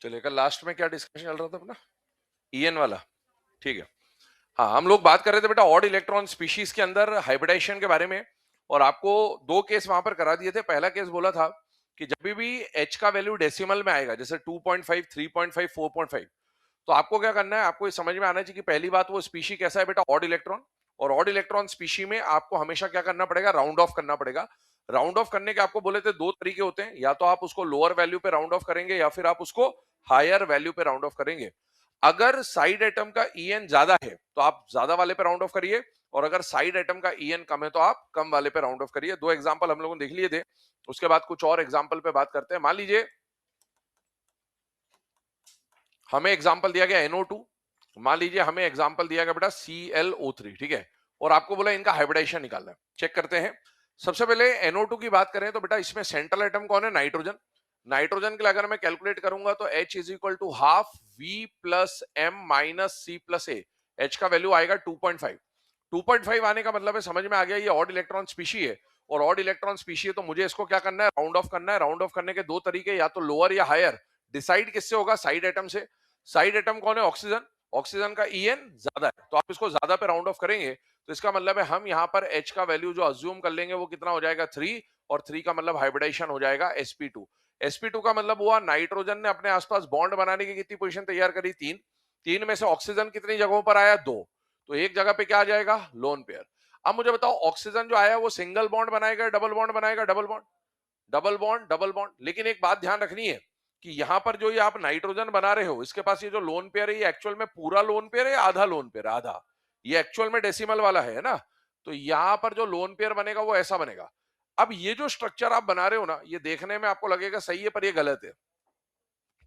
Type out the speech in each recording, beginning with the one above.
चलिए, कल लास्ट में क्या डिस्कशन चल रहा था अपना? ईएन वाला। ठीक है। हाँ, हम लोग बात कर रहे थे बेटा ऑड इलेक्ट्रॉन स्पीशीज के अंदर हाइब्रिडाइजेशन के बारे में, और आपको दो केस वहां पर करा दिए थे। पहला केस बोला था कि जब भी एच का वैल्यू डेसिमल में आएगा, जैसे 2.5, 3.5, 4.5, तो आपको क्या करना है, आपको ये समझ में आना चाहिए कि पहली बात वो स्पीशी कैसा है बेटा, ऑड इलेक्ट्रॉन। और ऑड इलेक्ट्रॉन स्पीशी में आपको हमेशा क्या करना पड़ेगा, राउंड ऑफ करना पड़ेगा। राउंड ऑफ करने के आपको बोले थे दो तरीके होते हैं, या तो आप उसको लोअर वैल्यू पे राउंड ऑफ करेंगे या फिर आप उसको हायर वैल्यू पे राउंड ऑफ करेंगे। अगर साइड एटम का ईएन ज्यादा है तो आप ज्यादा वाले पे राउंड ऑफ करिए, और अगर साइड एटम का ईएन कम है तो आप कम वाले पे राउंड ऑफ करिए। दो एग्जांपल हम लोगों ने देख लिए थे, उसके बाद कुछ और एग्जांपल पे बात करते हैं। मान लीजिए हमें एग्जांपल दिया गया NO2, मान लीजिए हमें एग्जांपल दिया गया बेटा ClO3, ठीक है, और आपको बोला इनका हाइब्रिडाइजेशन निकालना है। चेक करते हैं। सबसे पहले NO2 की बात करें तो बेटा इसमें सेंट्रल एटम कौन है, नाइट्रोजन। नाइट्रोजन के लिए अगर मैं कैलकुलेट करूंगा तो H is equal to half V plus M minus C plus A। H का वैल्यू आएगा 2.5। 2.5 आने का मतलब है, समझ में आ गया, ये ऑड इलेक्ट्रॉन स्पीशी है। और ऑड इलेक्ट्रॉन स्पीशी है तो मुझे इसको क्या करना है, राउंड ऑफ करना है। राउंड ऑफ करने के दो तरीके, या तो लोअर या हायर। डिसाइड किससे होगा, साइड एटम से। साइड एटम कौन है, ऑक्सीजन। ऑक्सीजन का ईएन ज्यादा है तो आप इसको ज्यादा पे राउंड ऑफ करेंगे, तो इसका मतलब है हम यहाँ पर H का वैल्यू जो अज्यूम कर लेंगे वो कितना हो जाएगा, 3। और 3 का मतलब हाइब्रिडाइजेशन हो जाएगा sp2। sp2 का मतलब हुआ नाइट्रोजन ने अपने आसपास बॉन्ड बनाने की कितनी पोजीशन तैयार करी, 3। 3 में से ऑक्सीजन कितनी जगहों पर आया, 2। तो एक जगह पे क्या आ जाएगा, लोन पेयर। अब मुझे बताओ ऑक्सीजन जो आया वो सिंगल बॉन्ड बनाएगा, डबल बॉन्ड बनाएगा, double bond. Double bond, double bond. लेकिन एक बात ध्यान रखनी है कि यहां पर जो ये आप नाइट्रोजन बना रहे हो, इसके पास ये जो लोन पेयर है, ये एक्चुअल में पूरा लोन पेयर है या आधा लोन पेयर, आधा। ये एक्चुअल में डेसिमल वाला है ना। तो यहां पर जो लोन पेयर बनेगा वो ऐसा बनेगा। अब ये जो स्ट्रक्चर आप बना रहे हो ना, ये देखने में आपको लगेगा सही है, पर ये गलत है।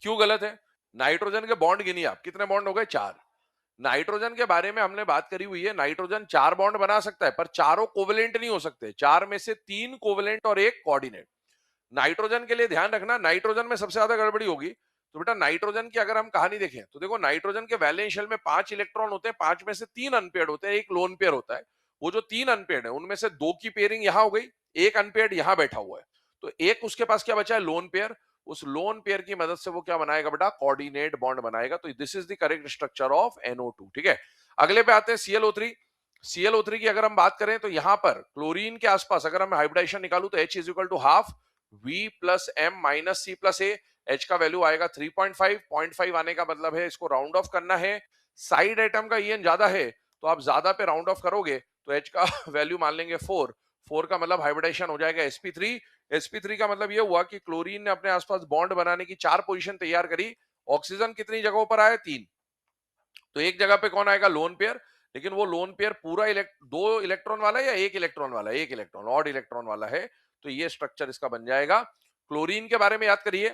क्यों गलत है? नाइट्रोजन के बॉन्ड गिनिए आप, कितने बॉन्ड हो गए, 4। नाइट्रोजन के बारे में हमने बात करी हुई है, नाइट्रोजन 4 बॉन्ड बना सकता है, पर चारों कोवेलेंट नहीं हो सकते। 4 में से 3 कोवेलेंट और 1 कोऑर्डिनेट। नाइट्रोजन के लिए ध्यान रखना, नाइट्रोजन में सबसे ज्यादा गड़बड़ी होगी। तो बेटा नाइट्रोजन की अगर हम कहानी देखें तो देखो, नाइट्रोजन के वैलेंस शेल में 5 इलेक्ट्रॉन होते हैं, 5 में से 3 अनपेयर्ड होते हैं, एक लोन पेयर होता है। वो जो 3 अनपेयर्ड है उनमें से 2 की पेयरिंग यहां हो गई, एक अनपेयर्ड यहां बैठा हुआ है। तो एक उसके पास क्या बचा है, लोन पेयर। उस लोन पेयर की मदद से वो क्या बनाएगा बेटा, कोऑर्डिनेट बॉन्ड बनाएगा। तो this is the correct structure of NO2, ठीक है। अगले पे आते हैं ClO3। ClO3 की अगर हम बात करें तो यहां पर क्लोरीन के आसपास अगर हम हाइब्रिडाइजेशन निकालू तो H is equal to half V plus M minus C plus A। H का वैल्यू आएगा 3.5। 0.5 आने का मतलब है इसको राउंड ऑफ करना है। साइड एटम का ईएन ज्यादा है तो आप ज्यादा पे राउंड ऑफ करोगे तो H का वैल्यू मान लेंगे 4। 4 का मतलब हाइब्रिडाइजेशन हो जाएगा sp3। sp3 का मतलब ये हुआ कि क्लोरीन ने अपने आसपास बॉन्ड बनाने की 4 पोजीशन तैयार करी। ऑक्सीजन कितनी जगहों पर आया, 3। तो एक जगह पे कौन आएगा, लोन पेयर। लेकिन वो लोन पेयर पूरा 2 इलेक्ट्रॉन वाला है या एक इलेक्ट्रॉन वाला है, एक इलेक्ट्रॉन, ऑड इलेक्ट्रॉन वाला है। तो ये स्ट्रक्चर इसका बन जाएगा। क्लोरीन के बारे में याद करिए,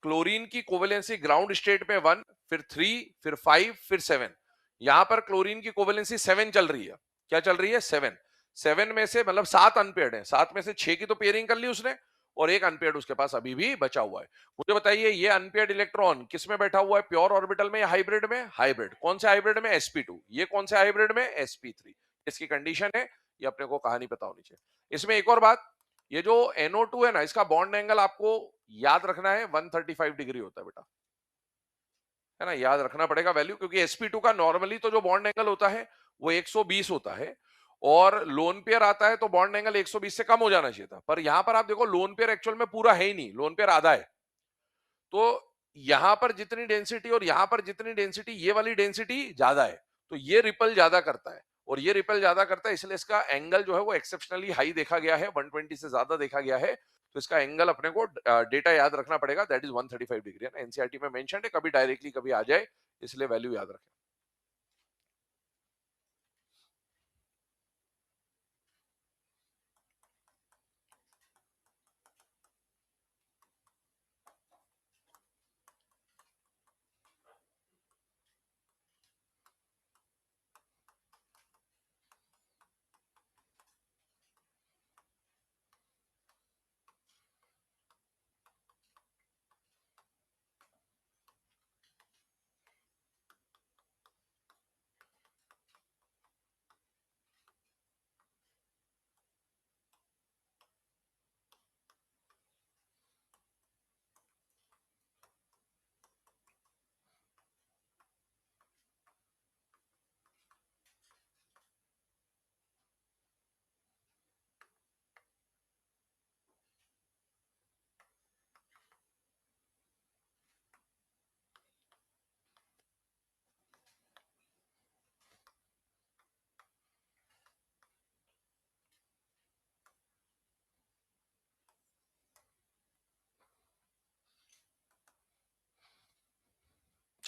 क्लोरीन की कोवेलेंसी ग्राउंड स्टेट में 1, फिर 3, फिर 5, फिर 7। यहां पर क्लोरीन की कोवेलेंसी 7 चल रही है। क्या चल रही है, 7। 7 में से मतलब 7 अनपेयर्ड है, 7 में से 6 की तो पेयरिंग कर ली उसने, और एक अनपेयर्ड उसके पास अभी भी बचा हुआ है। मुझे बताइए ये अनपेयर्ड इलेक्ट्रॉन किस में बैठा हुआ है, प्योर ऑर्बिटल में या हाइब्रिड में, हाइब्रिड। कौन से हाइब्रिड में, sp2। ये कौन से हाइब्रिड में, sp3। इसकी कंडीशन है, ये अपने को कहानी पता होनी चाहिए। इसमें एक और बात, ये जो NO2 है ना, इसका बॉन्ड एंगल आपको याद रखना है, 135 डिग्री होता है बेटा, है ना, याद रखना पड़ेगा वैल्यू, क्योंकि sp2 का नॉर्मली तो जो बॉन्ड एंगल होता है वो 120 होता है, और लोन पेयर आता है तो बॉन्ड एंगल 120 से कम हो जाना चाहिए था। पर यहां पर आप देखो लोन पेयर एक्चुअल में पूरा है ही नहीं, लोन पेयर आधा है। तो यहां पर जितनी डेंसिटी और यहां पर जितनी डेंसिटी, ये वाली डेंसिटी ज्यादा है, तो ये रिपल ज्यादा करता है। और ये रिपल ज्यादा करता है, इसलिए इसका एंगल जो है वो एक्सेप्शनली हाई देखा गया है, 120 से ज्यादा देखा गया है। तो इसका एंगल अपने को डेटा याद रखना पड़ेगा, दैट इज 135 डिग्री है ना, एनसीईआरटी में मेंशन है, कभी डायरेक्टली कभी आ जाए, इसलिए वैल्यू याद रखें।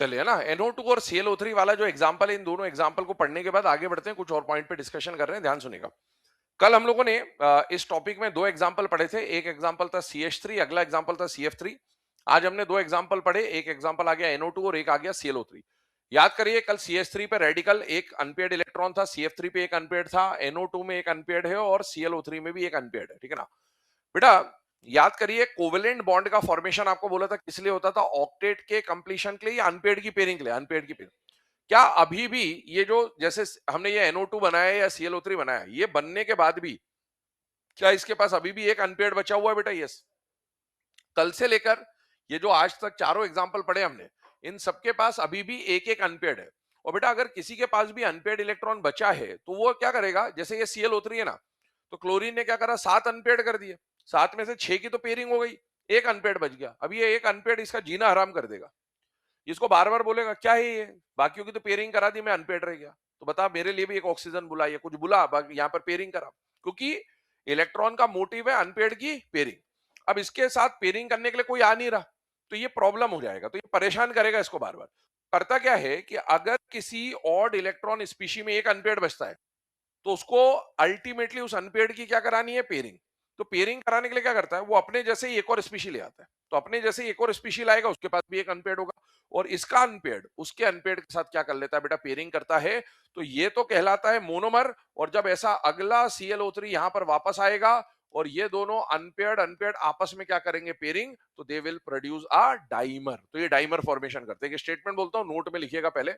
चलिए ना, NO2 और ClO3 वाला जो एग्जांपल है, इन दोनों एग्जांपल को पढ़ने के बाद आगे बढ़ते हैं, कुछ और पॉइंट पे डिस्कशन कर रहे हैं, ध्यान सुनिएगा। कल हम लोगों ने इस टॉपिक में दो एग्जांपल पढ़े थे, एक एग्जांपल था CH3, अगला एग्जांपल था CF3। आज हमने दो एग्जांपल पढ़े, एक एग्जांपल आ गया NO2 और एक आ गया ClO3। याद करिए, कल CH3 पे रेडिकल एक अनपेयर्ड इलेक्ट्रॉन था, CF3 पे एक अनपेयर्ड था, NO2 में एक अनपेयर्ड है और ClO3 में भी एक अनपेयर्ड है, ठीक है ना बेटा। याद करिए, कोवेलेंट बॉन्ड का फॉर्मेशन आपको बोला था किस लिए होता था, ऑक्टेट के कंप्लीशन के लिए या अनपेयर्ड की पेयरिंग के लिए, अनपेयर्ड की पेयरिंग। क्या अभी भी ये जो जैसे हमने ये NO2 बनाया या ClO3 बनाया, ये बनने के बाद भी क्या इसके पास अभी भी एक अनपेयर्ड बचा हुआ है बेटा? यस। कल से लेकर ये जो आज तक चारों एग्जांपल पढ़े हमने, इन सबके पास अभी भी एक एक अनपेयर्ड है। और बेटा अगर किसी के पास भी अनपेयर्ड इलेक्ट्रॉन बचा है तो वो क्या करेगा, जैसे ये ClO3 है ना, तो क्लोरीन ने क्या करा, 7 अनपेयर्ड कर दिए, 7 में से 6 की तो पेयरिंग हो गई, एक अनपेयर्ड बच गया। अब ये एक अनपेयर्ड इसका जीना हराम कर देगा, इसको बार बार बोलेगा क्या है ये, बाकियों की तो पेयरिंग करा दी, मैं अनपेयर्ड रह गया, तो बता मेरे लिए भी एक ऑक्सीजन बुलाइए, कुछ बुला, यहाँ पर पेयरिंग करा, क्योंकि इलेक्ट्रॉन का मोटिव है अनपेयर्ड की पेयरिंग। अब इसके साथ पेयरिंग करने के लिए कोई आ नहीं रहा, तो ये प्रॉब्लम हो जाएगा, तो ये परेशान करेगा इसको बार बार। करता क्या है कि अगर किसी ऑड इलेक्ट्रॉन स्पीशी में एक अनपेयर्ड बचता है, तो उसको अल्टीमेटली उस अनपेयर्ड की क्या करानी है, पेयरिंग। तो पेयरिंग कराने के लिए क्या करता है, वो अपने जैसे ही एक और स्पीशी ले आता है, तो अपने जैसे ही एक और स्पीशी लाएगा, उसके पास भी एक अनपेयर्ड होगा, और इसका अनपेयर्ड उसके अनपेयर्ड के साथ क्या कर लेता है बेटा, पेयरिंग करता है। तो ये तो कहलाता है मोनोमर, और जब ऐसा अगला ClO3 यहां पर वापस आएगा और ये दोनों अनपेयर्ड अनपेयर्ड आपस में क्या करेंगे, पेयरिंग, तो they will produce a dimer. तो ये डाइमर फॉर्मेशन करते हैं। स्टेटमेंट बोलता हूं, नोट में लिखिएगा पहले।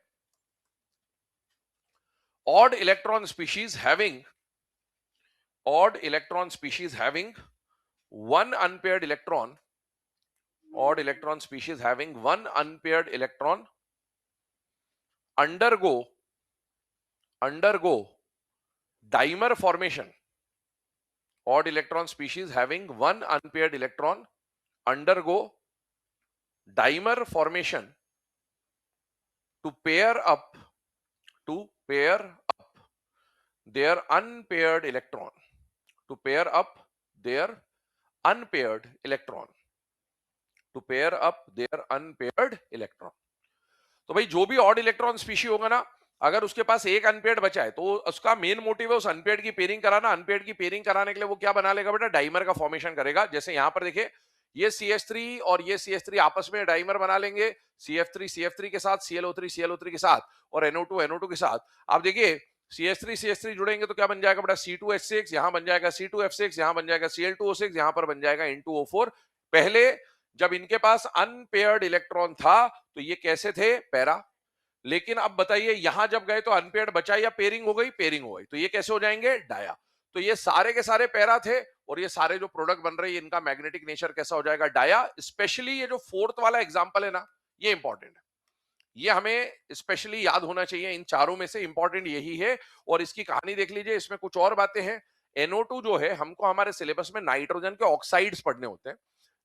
odd electron species having odd electron species having one unpaired electron, odd electron species having one unpaired electron undergo dimer formation. Odd electron species having one unpaired electron undergo dimer formation to pair up their unpaired electron, to pair up their unpaired electron, to pair up their unpaired electron. तो भाई जो भी odd electron species होगा ना, अगर उसके पास एक unpaired बचा है, तो उसका मेन मोटिव है उस अनपेयर्ड की पेयरिंग कराना। अनपेयर्ड की पेयरिंग कराने के लिए वो क्या बना लेगा बेटा, डाइमर का फॉर्मेशन करेगा। जैसे यहां पर देखिए, ये CH3 और ये CH3 आपस में डाइमर बना लेंगे, CF3 के साथ, ClO3 के साथ, और NO2 के साथ। आप देखिए, CH3 जुड़ेंगे तो क्या बन जाएगा बेटा, C2H6, यहां बन जाएगा C2F6, यहां बन जाएगा Cl2O6, यहां पर बन जाएगा N2O4। पहले जब इनके पास अनपेयर्ड इलेक्ट्रॉन था तो ये कैसे थे, पैरा। लेकिन अब बताइए, यहां जब गए तो अनपेयर्ड बचा या पेयरिंग हो गई, पेयरिंग हो गई, तो ये कैसे हो जाएंगे, डाया। तो ये सारे के सारे पैरा थे, और ये सारे जो प्रोडक्ट बन रहे हैं इनका मैग्नेटिक नेचर कैसा हो जाएगा, डाया। स्पेशली ये जो फोर्थ वाला एग्जांपल है ना, ये इंपॉर्टेंट है, ये हमें स्पेशली याद होना चाहिए। इन चारों में से इंपॉर्टेंट यही है, और इसकी कहानी देख लीजिए, इसमें कुछ और बातें हैं। NO2 जो है, हमको हमारे सिलेबस में नाइट्रोजन के ऑक्साइड्स पढ़ने होते हैं।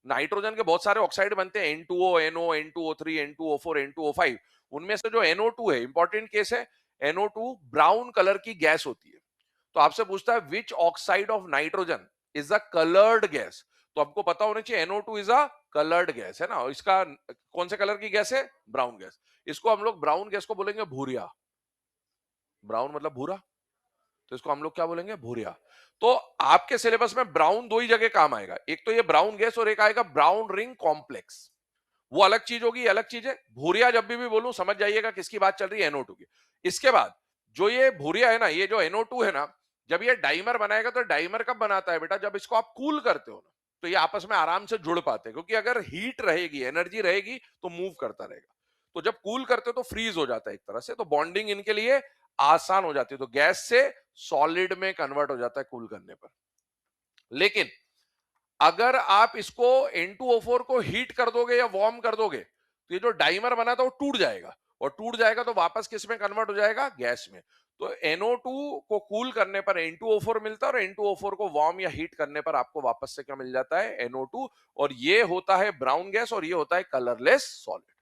नाइट्रोजन के बहुत सारे ऑक्साइड बनते हैं, N2O, NO, N2O3, N2O4, N2O5। उनमें से जो NO2 है, इंपॉर्टेंट केस है, NO2 ब्राउन कलर की गैस होती है। तो आपसे पूछता है विच oxide of nitrogen is a coloured gas, तो आपको पता होना चाहिए NO2 is a coloured gas, है ना। इसका कौन से कलर की गैस है, ब्राउन गैस। इसको हम लोग ब्राउन गैस को बोलेंगे भूरिया। ब्राउन मतलब भूरा, तो इसको हम लोग क्या बोलेंगे, भूरिया। तो आपके सिलेबस में ब्राउन दो ही जगह काम आएगा, एक तो ये ब्राउन गैस और एक आएगा ब्राउन रिंग कॉम्प्लेक्स। वो अलग चीज होगी, अलग चीज है। भूरिया जब भी बोलूं समझ जाइएगा किसकी बात चल रही है, NO2 की। इसके बाद जो ये भूरिया है ना, ये जो NO2 है ना, जब ये डाइमर बनाएगा, तो डाइमर कब बनाता है बेटा, जब इसको आप कूल करते हो ना, तो ये आपस में आराम से जुड़ पाते हैं, क्योंकि अगर हीट रहेगी, एनर्जी रहेगी, तो मूव करता रहेगा। तो जब कूल करते हो तो फ्रीज हो जाता है एक तरह से, तो बॉन्डिंग इनके लिए आसान हो जाती है, तो गैस से सॉलिड में कन्वर्ट हो जाता है कूल करने पर। लेकिन अगर आप इसको N2O4 को हीट कर दोगे या वार्म कर दोगे, तो ये जो डाइमर बना था वो टूट जाएगा, और टूट जाएगा तो वापस किस में कन्वर्ट हो जाएगा, गैस में। तो NO2 को कूल करने पर N2O4 मिलता है, और N2O4 को वार्म या हीट करने पर आपको वापस से क्या मिल जाता है, NO2। और ये होता है ब्राउन गैस, और ये होता है कलरलेस सॉलिड।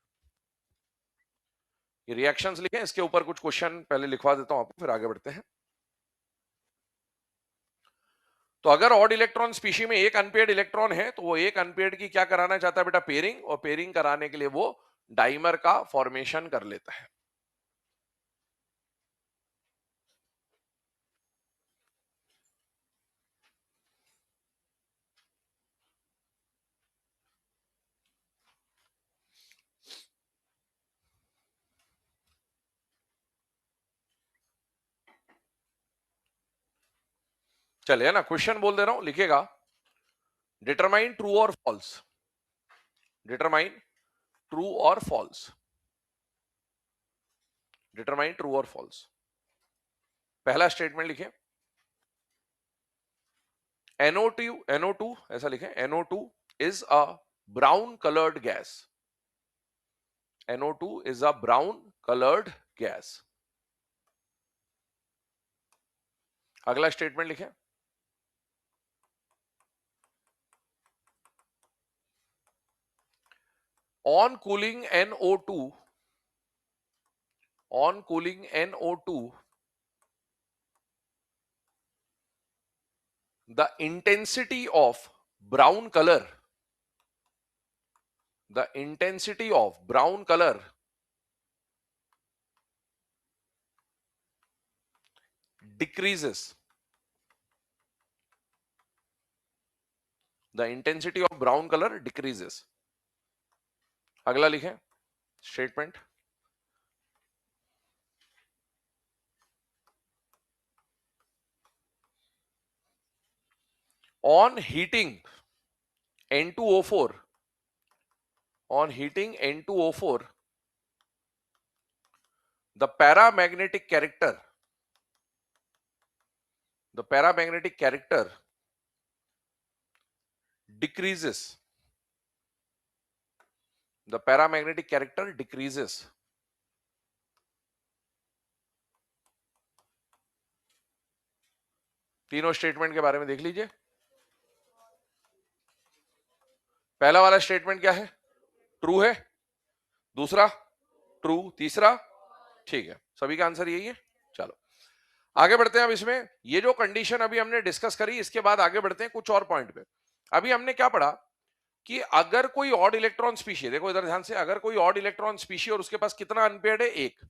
ये रिएक्शंस लिखें, इसके ऊपर कुछ क्वेश्चन पहले लिखवा देता हूं आपको, फिर आगे बढ़ते हैं। तो अगर ऑड इलेक्ट्रॉन स्पीशी में एक अनपेयर्ड इलेक्ट्रॉन है, तो वो एक अनपेयर्ड की क्या कराना चाहता है बेटा, पेयरिंग। और पेयरिंग कराने के लिए वो डाइमर का फॉर्मेशन कर लेता है। चलिए ना, क्वेश्चन बोल दे रहा हूं, लिखिएगा। डिटरमाइन ट्रू और फॉल्स, डिटरमाइन ट्रू और फॉल्स, डिटरमाइन ट्रू और फॉल्स। पहला स्टेटमेंट लिखिए, NO2, NO2 ऐसा लिखें, NO2 is a brown colored gas, NO2 is a brown colored gas। अगला स्टेटमेंट लिखें, on cooling NO2, on cooling NO2, the intensity of brown color, the intensity of brown color decreases, the intensity of brown color decreases। अगला लिखें statement, on heating N2O4, on heating N2O4, the paramagnetic character, the paramagnetic character decreases, the paramagnetic character decreases। तीनों statement के बारे में देख लीजिए। पहला वाला स्टेटमेंट क्या है, ट्रू है, दूसरा ट्रू, तीसरा ठीक है, सभी का आंसर यही है। चलो आगे बढ़ते हैं। अब इसमें ये जो कंडीशन अभी हमने डिस्कस करी, इसके बाद आगे बढ़ते हैं कुछ और पॉइंट पे। अभी हमने क्या पढ़ा कि अगर कोई ऑड इलेक्ट्रॉन स्पीशी, देखो इधर ध्यान से, अगर कोई ऑड इलेक्ट्रॉन स्पीशी और उसके पास कितना अनपेयर्ड है, एक,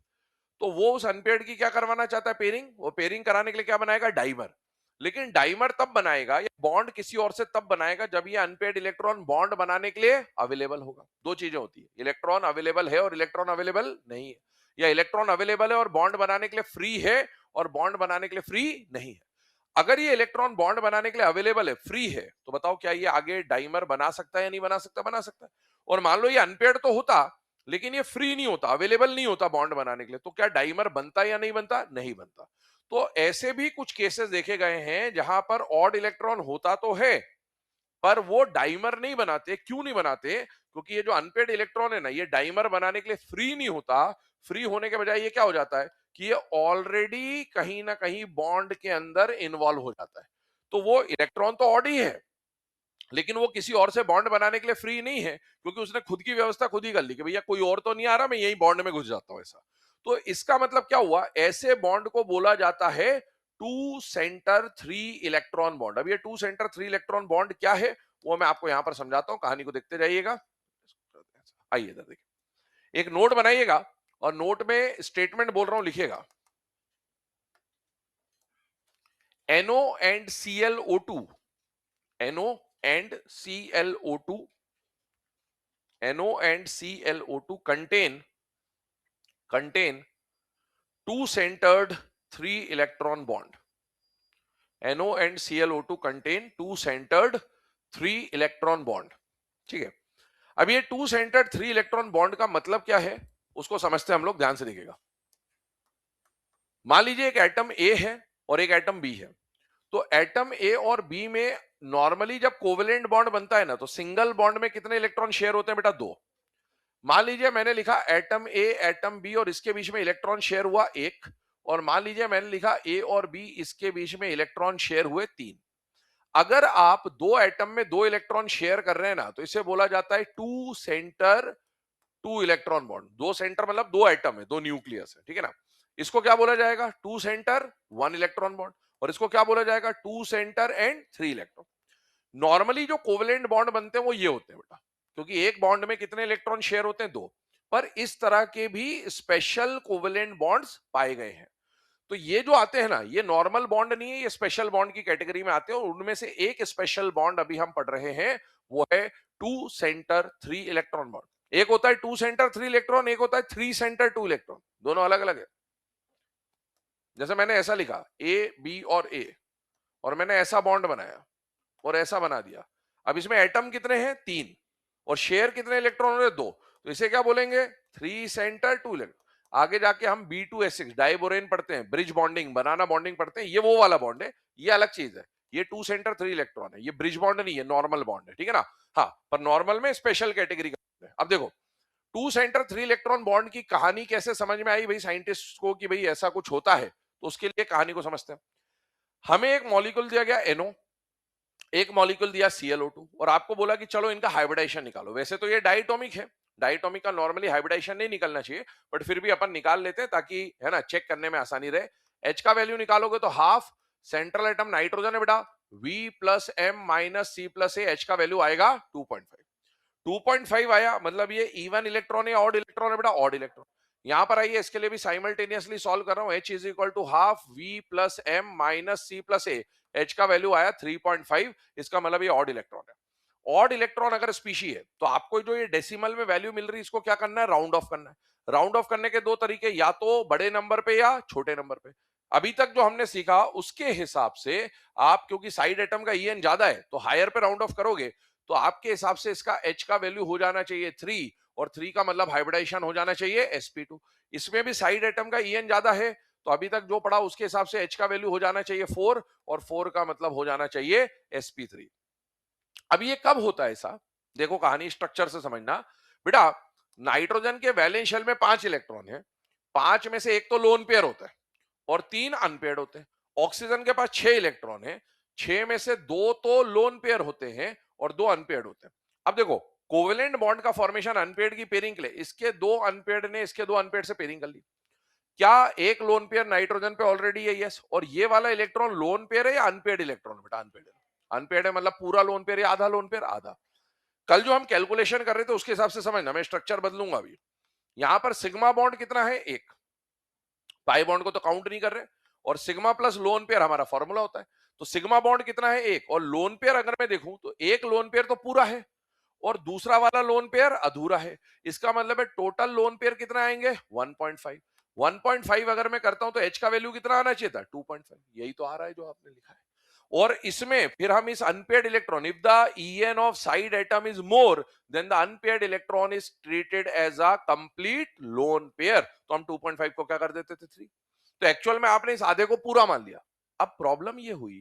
तो वो उस अनपेयर्ड की क्या करवाना चाहता है, पेयरिंग। वो पेयरिंग कराने के लिए क्या बनाएगा, डाइमर। लेकिन डाइमर तब बनाएगा या बॉन्ड किसी और से तब बनाएगा जब ये अनपेयर्ड इलेक्ट्रॉन बॉन्ड बनाने के लिए अवेलेबल होगा। दो चीजें होती है, इलेक्ट्रॉन अवेलेबल है और इलेक्ट्रॉन अवेलेबल नहीं है, या इलेक्ट्रॉन अवेलेबल है और बॉन्ड बनाने के लिए फ्री है और बॉन्ड बनाने के लिए फ्री नहीं है। अगर ये इलेक्ट्रॉन बॉन्ड बनाने के लिए अवेलेबल है, फ्री है, तो बताओ क्या ये आगे डाइमर बना सकता है या नहीं बना सकता, बना सकता है। और मान लो ये अनपेयर्ड तो होता लेकिन ये फ्री नहीं होता, अवेलेबल नहीं होता बॉन्ड बनाने के लिए, तो क्या डाइमर बनता या नहीं बनता, नहीं बनता। तो ऐसे भी कुछ केसेस देखे गए हैं जहां पर ऑड इलेक्ट्रॉन होता तो है पर वो डाइमर नहीं बनाते। क्यों नहीं बनाते, क्योंकि ये जो अनपेयर्ड इलेक्ट्रॉन है ना, ये डाइमर बनाने के लिए फ्री नहीं होता। फ्री होने के बजाय ये क्या हो जाता है कि ये ऑलरेडी कहीं ना कहीं बॉन्ड के अंदर इन्वॉल्व हो जाता है। तो वो इलेक्ट्रॉन तो ऑड ही है लेकिन वो किसी और से बॉन्ड बनाने के लिए फ्री नहीं है, क्योंकि उसने खुद की व्यवस्था खुद ही कर ली कि भैया कोई और तो नहीं आ रहा, मैं यही बॉन्ड में घुस जाता हूं ऐसा। तो इसका मतलब क्या हुआ, ऐसे बॉन्ड को बोला जाता है two centre three electron bond. अब ये two centre three electron bond क्या है वो मैं आपको यहां पर समझाता हूं, कहानी को देखते जाइएगा। आइए इधर देखिए, एक नोट बनाइएगा और नोट में स्टेटमेंट बोल रहा हूं, लिखिएगा। NO and ClO2, NO and ClO2, NO and ClO2 contain two centered three electron bond। NO and ClO2 contain two centered three electron bond। ठीक है, अब ये two centred three electron bond का मतलब क्या है उसको समझते हैं हम लोग, ध्यान से देखिएगा। मान लीजिए एक एटम ए है और एक एटम बी है, तो एटम ए और बी में नॉर्मली जब कोवेलेंट बॉन्ड बनता है ना, तो सिंगल बॉन्ड में कितने इलेक्ट्रॉन शेयर होते हैं बेटा, दो। मान लीजिए मैंने लिखा एटम ए एटम बी और इसके बीच में इलेक्ट्रॉन शेयर हुआ एक, और मान लीजिए मैंने लिखा ए और बी इसके बीच में इलेक्ट्रॉन शेयर हुए तीन। अगर आप दो एटम में दो इलेक्ट्रॉन शेयर कर रहे हैं ना, तो इसे बोला जाता है two centre two electron bond. दो सेंटर मतलब दो एटम है, दो न्यूक्लियस है, ठीक है ना। इसको क्या बोला जाएगा, two centre one electron bond. और इसको क्या बोला जाएगा, two centre and three electron. Normally जो कोवेलेंट बॉन्ड बनते हैं वो ये होते हैं बेटा, क्योंकि एक बॉन्ड में कितने इलेक्ट्रॉन शेयर होते हैं, दो। पर इस तरह के भी स्पेशल कोवेलेंट बॉन्ड्स पाए गए हैं। तो ये जो आते हैं ना, ये नॉर्मल बॉन्ड नहीं है, ये स्पेशल बॉन्ड की कैटेगरी में आते हैं। और उनमें से एक स्पेशल बॉन्ड अभी हम पढ़ रहे हैं, वो है two centre three electron bond. एक होता है टू सेंटर थ्री इलेक्ट्रॉन, एक होता है थ्री सेंटर टू इलेक्ट्रॉन। दोनों अलग अलग है। जैसे मैंने ऐसा लिखा ए बी और ए, और मैंने ऐसा बॉन्ड बनाया और ऐसा बना दिया। अब इसमें एटम कितने हैं? तीन। और शेयर कितने इलेक्ट्रॉन हो रहे? दो। तो इसे क्या बोलेंगे? Three centre two electron. आगे जाके हम B2S6 डाइबोरेन पढ़ते हैं, ब्रिज बॉन्डिंग, बनाना बॉन्डिंग पढ़ते हैं, ये वो वाला बॉन्ड है, ये अलग चीज है। ये टू सेंटर थ्री इलेक्ट्रॉन है, ये ब्रिज बॉन्ड नहीं है, नॉर्मल बॉन्ड है, ठीक है ना। हाँ, पर नॉर्मल में स्पेशल कैटेगरी का है। अब देखो, two centre three electron bond की कहानी कैसे समझ में आई भाई साइंटिस्ट को कि भाई ऐसा कुछ होता है? तो उसके लिए कहानी को समझते हैं। हमें एक मॉलिक्यूल दिया गया NO, एक मॉलिक्यूल दिया ClO2, और आपको बोला कि चलो इनका हाइब्रिडाइजेशन निकालो। वैसे तो ये डायटोमिक है, डायटोमिक का नॉर्मली हाइब्रिडाइजेशन नहीं निकलना चाहिए, बट फिर भी अपन निकाल लेते हैं ताकि है ना चेक करने में आसानी रहे। H का वैल्यू निकालोगे तो हाफ, सेंट्रल एटम नाइट्रोजन है बेटा, V plus M minus C plus A, H का वैल्यू आएगा 2.5। 2.5 आया, मतलब ये इवन इलेक्ट्रॉन है, ऑड इलेक्ट्रॉन है बेटा, ऑड इलेक्ट्रॉन। यहां पर आइए, इसके लिए भी साइमल्टेनियसली सॉल्व कर रहा हूं। H is equal to half V plus M minus C plus A। H का वैल्यू आया 3.5, इसका मतलब ये ऑड इलेक्ट्रॉन है। ऑड इलेक्ट्रॉन अगर स्पीशी है तो आपको जो ये डेसिमल में वैल्यू मिल रही है, इसको क्या करना है? राउंड ऑफ करना है। राउंड ऑफ करने के दो तरीके, या तो बड़े नंबर पे या छोटे नंबर पे। अभी तक जो हमने सीखा उसके हिसाब से आप, क्योंकि साइड एटम का EN ज्यादा है, तो हायर पे राउंड ऑफ करोगे तो आपके हिसाब से इसका H का वैल्यू हो जाना चाहिए 3, और 3 का मतलब हाइब्रिडाइजेशन हो जाना चाहिए sp2। इसमें भी साइड एटम का EN ज्यादा है, तो अभी तक जो पढ़ा उसके हिसाब से H का वैल्यू हो जाना चाहिए 4, और 4 का मतलब हो जाना चाहिए sp3। अब ये कब होता है ऐसा? देखो, कहानी स्ट्रक्चर से समझना बेटा। नाइट्रोजन के वैलेंस शेल में 5 इलेक्ट्रॉन है, 5 में से एक तो लोन पेयर होता है और 3 अनपेयर्ड होते हैं। ऑक्सीजन के पास 6 इलेक्ट्रॉन है, 6 में से 2 तो लोन पेयर होते हैं और 2 अनपेयर्ड होते हैं। अब देखो, कोवेलेंट बॉन्ड का फॉर्मेशन अनपेयर्ड की पेयरिंग के लिए, इसके दो अनपेयर्ड ने इसके दो अनपेयर्ड से पेयरिंग कर ली। क्या एक लोन पेयर नाइट्रोजन पे ऑलरेडी है? यस। और ये वाला इलेक्ट्रॉन लोन पेयर है या अनपेयर्ड इलेक्ट्रॉन? बेटा अनपेयर्ड है। अनपेयर्ड है मतलब पूरा लोन पेयर या आधा लोन पेयर? आधा। कल जो हम कैलकुलेशन कर रहे थे उसके हिसाब से समझना, मैं स्ट्रक्चर बदलूंगा अभी। यहां पर सिग्मा बॉन्ड कितना है? एक। पाई बॉन्ड को तो काउंट नहीं कर रहे, और सिग्मा प्लस लोन पेयर हमारा फॉर्मूला होता है। तो सिग्मा बॉन्ड कितना है? एक। और लोन पेयर अगर मैं देखूं तो एक लोन पेयर तो पूरा है और दूसरा वाला लोन पेयर अधूरा है। इसका मतलब है टोटल लोन पेयर कितना आएंगे? 1.5। 1.5 अगर मैं करता हूं तो H का वैल्यू कितना आना चाहिए था? 2.5। यही तो आ रहा है जो आपने लिखा है। और इसमें फिर हम इस unpaired electron, if the EN of side atom is more than the unpaired electron is treated as a complete lone pair, तो हम 2.5 को क्या कर देते थे? 3। तो एक्चुअल में आपने इस आधे को पूरा मान लिया। अब प्रॉब्लम ये हुई,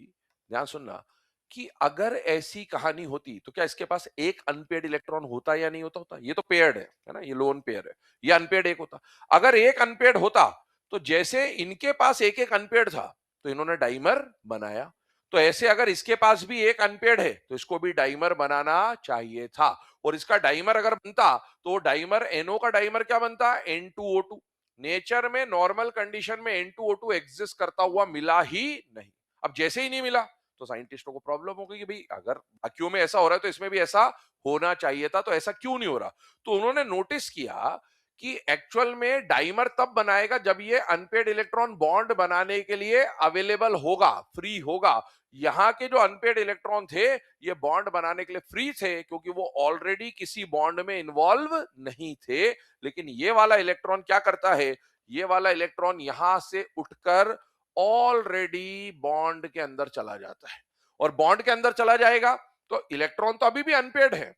ध्यान सुनना, कि अगर ऐसी कहानी होती तो क्या इसके पास एक अनपेयर्ड इलेक्ट्रॉन होता या नहीं होता? होता। ये तो पेयर्ड है ना, ये लोन पेयर है, ये अनपेयर्ड एक होता। अगर एक अनपेयर्ड होता तो जैसे इनके पास एक एक अनपेयर्ड था तो इन्होंने डाइमर बनाया, तो ऐसे अगर इसके पास भी एक अनपेयर्ड है तो इसको भी डाइमर बनाना चाहिए था। और इसका डाइमर अगर बनता तो डाइमर NO का डाइमर क्या बनता? N2O2। नेचर में नॉर्मल कंडीशन में N2O2 एग्जिस्ट करता हुआ मिला ही नहीं। अब जैसे ही नहीं मिला तो साइंटिस्टों को प्रॉब्लम हो गई कि भाई अगर वैक्यूम में ऐसा हो रहा है तो इसमें भी ऐसा होना चाहिए था, तो ऐसा क्यों नहीं हो रहा? तो उन्होंने नोटिस किया कि एक्चुअल में डाइमर तब बनाएगा जब ये अनपेयर्ड इलेक्ट्रॉन बॉन्ड बनाने के लिए अवेलेबल होगा, फ्री होगा। यहाँ के जो अनपेयर्ड इलेक्ट्रॉन थे ये बॉन्ड बनाने के लिए फ्री थे क्योंकि वो ऑलरेडी किसी बॉन्ड में इन्वॉल्व नहीं थे। लेकिन ये वाला इलेक्ट्रॉन क्या करता है? ये वाला इलेक्ट्रॉन यहां से उठकर ऑलरेडी बॉन्ड के अंदर चला जाता है, और बॉन्ड के अंदर चला जाएगा तो इलेक्ट्रॉन तो अभी भी अनपेयर्ड है,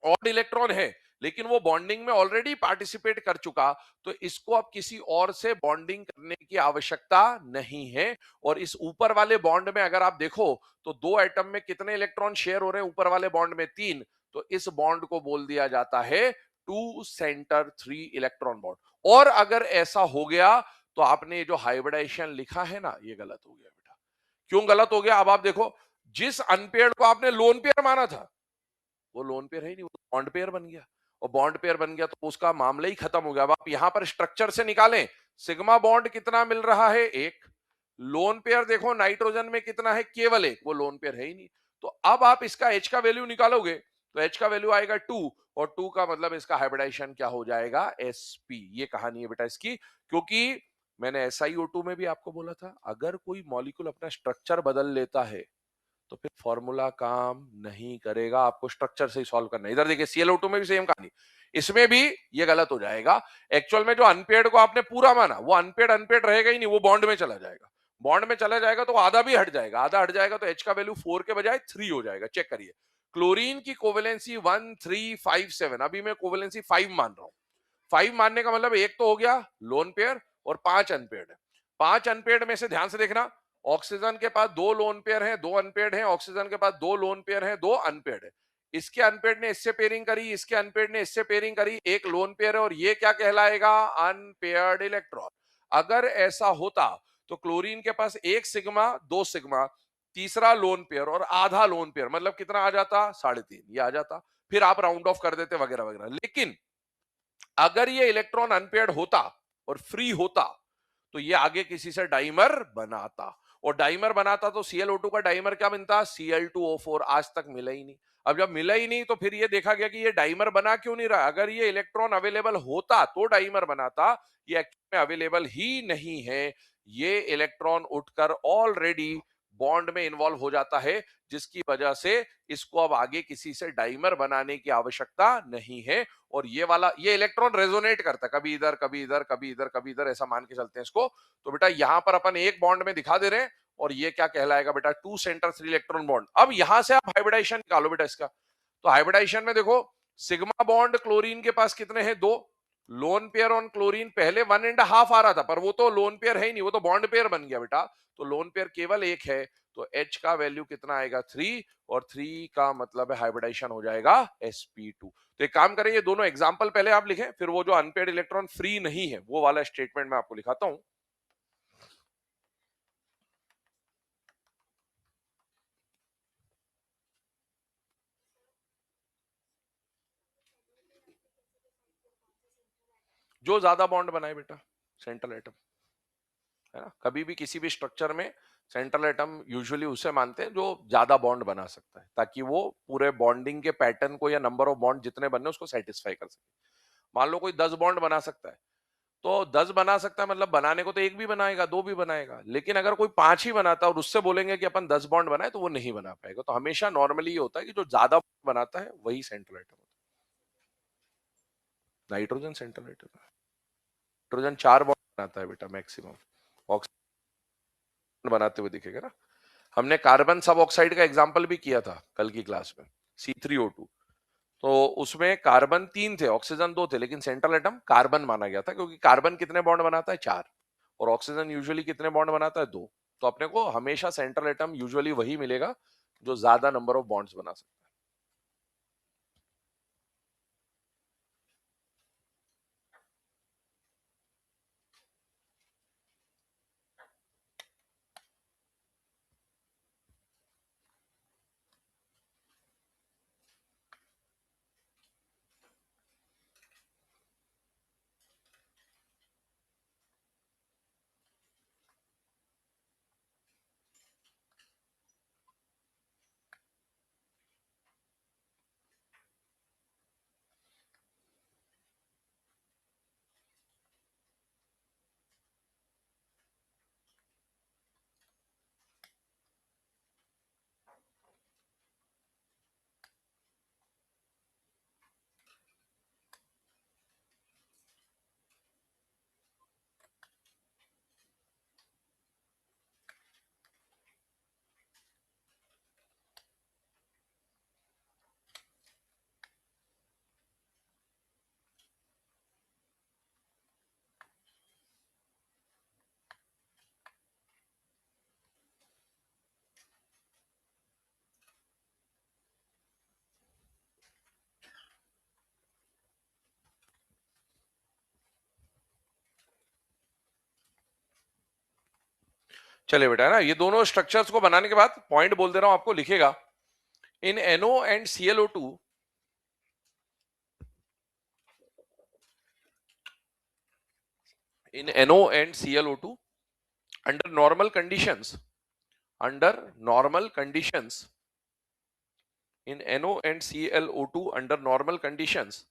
ऑड इलेक्ट्रॉन है, लेकिन वो बॉन्डिंग में ऑलरेडी पार्टिसिपेट कर चुका, तो इसको अब किसी और से बॉन्डिंग करने की आवश्यकता नहीं है। और इस ऊपर वाले बॉन्ड में अगर आप देखो तो दो एटम में कितने इलेक्ट्रॉन शेयर हो रहे हैं? ऊपर वाले बॉन्ड में 3। तो इस बॉन्ड को बोल दिया जाता है two centre three electron bond. और अगर ऐसा हो गया तो आपने जो हाइब्रिडाइजेशन लिखा है ना, ये गलत हो गया बेटा। क्यों गलत हो गया? अब आप देखो, जिस अनपेयर्ड को आपने लोन पेयर माना था वो लोन पेयर है ही नहीं, वो बॉन्ड पेयर बन गया। और बॉन्ड पेयर बन गया तो उसका मामला ही खत्म हो गया। अब आप यहां पर स्ट्रक्चर से निकालें, सिग्मा बॉन्ड कितना मिल रहा है? एक। लोन पेयर देखो नाइट्रोजन में कितना है? केवल एक, वो लोन पेयर है ही नहीं। तो अब आप इसका H का वैल्यू निकालोगे तो H का वैल्यू आएगा 2 और 2 का मतलब इसका हाइब्रिडाइजेशन क्या हो जाएगा, sp। ये कहानी है बेटा इसकी, क्योंकि मैंने SiO2 में भी आपको बोला था अगर कोई मॉलिक्यूल अपना स्ट्रक्चर बदल लेता है तो फिर फॉर्मूला काम नहीं करेगा, आपको स्ट्रक्चर से ही सॉल्व करना है। इधर देखिए ClO2 में भी सेम कहानी, इसमें भी ये गलत हो जाएगा। एक्चुअल में जो अनपेयर्ड को आपने पूरा माना वो अनपेयर्ड अनपेयर्ड रहेगा ही नहीं, वो बॉन्ड में चला जाएगा। बॉन्ड में चला जाएगा तो आधा भी हट जाएगा, आधा हट जाएगा तो H का वैल्यू 4 के बजाय 3 हो जाएगा। चेक करिए, क्लोरीन की कोवेलेंसी 1 3 5 7, अभी मैं कोवेलेंसी 5 मान रहा हूं। 5 मानने का मतलब एक तो हो गया लोन पेयर और 5 अनपेयर्ड है। 5 अनपेयर्ड में से ध्यान से देखना, ऑक्सीजन के पास 2 लोन पेयर हैं, 2 अनपेयर्ड हैं, ऑक्सीजन के पास 2 लोन पेयर हैं, 2 अनपेयर्ड है। इसके अनपेयर्ड ने इससे पेयरिंग करी, इसके अनपेयर्ड ने इससे पेयरिंग करी, एक लोन पेयर है और ये क्या कहलाएगा, अनपेयर्ड इलेक्ट्रॉन। अगर ऐसा होता तो क्लोरीन के पास एक सिग्मा, 2 सिग्मा, तीसरा लोन पेयर और आधा लोन पेयर, मतलब कितना आ जाता, 3.5 ये आ जाता। फिर आप राउंड ऑफ कर देते वगैरह वगैरह। लेकिन अगर ये इलेक्ट्रॉन अनपेयर्ड होता और फ्री होता तो ये आगे किसी से डाइमर बनाता, और डाइमर बनाता तो Cl O2 का डाइमर क्या बनता, Cl2O4। आज तक मिला ही नहीं। अब जब मिला ही नहीं तो फिर ये देखा गया कि ये डाइमर बना क्यों नहीं रहा। अगर ये इलेक्ट्रॉन अवेलेबल होता तो डाइमर बनाता, ये एक्चुअली में अवेलेबल ही नहीं है। ये इलेक्ट्रॉन उठकर ऑलरेडी बॉन्ड में इन्वॉल्व हो जाता है, जिसकी वजह से इसको अब आगे किसी से डाइमर बनाने की आवश्यकता नहीं है। और ये वाला, ये इलेक्ट्रॉन रेजोनेट करता है, कभी इधर कभी इधर कभी इधर कभी इधर, ऐसा मान के चलते हैं इसको। तो बेटा यहां पर अपन एक बॉन्ड में दिखा दे रहे हैं और ये क्या कहलाएगा बेटा, 2 सेंटर 3 इलेक्ट्रॉन बॉन्ड। अब यहां से आप हाइब्रिडाइजेशन निकालो बेटा इसका। तो हाइब्रिडाइजेशन में देखो, सिग्मा बॉन्ड क्लोरीन के पास कितने हैं, 2। लोन पेयर ऑन क्लोरीन पहले 1.5 आ रहा था, पर वो तो लोन पेयर है ही नहीं, वो तो बॉन्ड पेयर बन गया बेटा। तो लोन पेयर केवल एक है, तो H का वैल्यू कितना आएगा, 3, और 3 का मतलब है हाइब्रिडाइजेशन हो जाएगा sp2। तो एक काम करें, ये दोनों एग्जांपल पहले आप लिखें, फिर वो जो अनपेयर्ड इलेक्ट्रॉन फ्री नहीं है वो वाला स्टेटमेंट मैं आपको लिखाता हूं। जो ज्यादा बॉन्ड बनाए बेटा, सेंट्रल एटम, है ना। कभी भी किसी भी स्ट्रक्चर में सेंट्रल एटम यूजुअली उसे मानते हैं जो ज्यादा बॉन्ड बना सकता है, ताकि वो पूरे बॉन्डिंग के पैटर्न को या नंबर ऑफ बॉन्ड जितने बनने उसको सेटिस्फाई कर सके। मान लो कोई 10 बॉन्ड बना सकता है, तो 10 बना सकता है, मतलब बनाने को तो एक भी बनाएगा, 2 भी बनाएगा। लेकिन अगर कोई 5 ही बनाता है और उससे बोलेंगे कि अपन 10 बॉन्ड बनाए, तो वो नहीं बना पाएगा। तो हमेशा नॉर्मली ये होता है कि जो ज्यादा बनाता है वही सेंट्रल एटम होता है। नाइट्रोजन सेंट्रल एटम है। नाइट्रोजन 4 बॉन्ड बनाता है बेटा मैक्सिमम, ऑक्सीजन बनाते हुए दिखेगा ना। हमने कार्बन सब ऑक्साइड का एग्जाम्पल भी किया था कल की क्लास में, C3O2। तो उसमें कार्बन 3 थे, ऑक्सीजन 2 थे, लेकिन सेंट्रल एटम कार्बन माना गया था, क्योंकि कार्बन कितने बॉन्ड बनाता है, 4, और ऑक्सीजन यूजुअली कितने बॉन्ड बनाता है, 2। तो अपने को हमेशा सेंट्रल एटम यूजुअली वही मिलेगा जो ज्यादा नंबर ऑफ बॉन्ड्स बना सकता है। चलिए बेटा, है ना, ये दोनों स्ट्रक्चर्स को बनाने के बाद पॉइंट बोल दे रहा हूं आपको, लिखेगा इन NO and ClO2, in NO and ClO2 under normal conditions, under normal conditions in NO and ClO2 under normal conditions,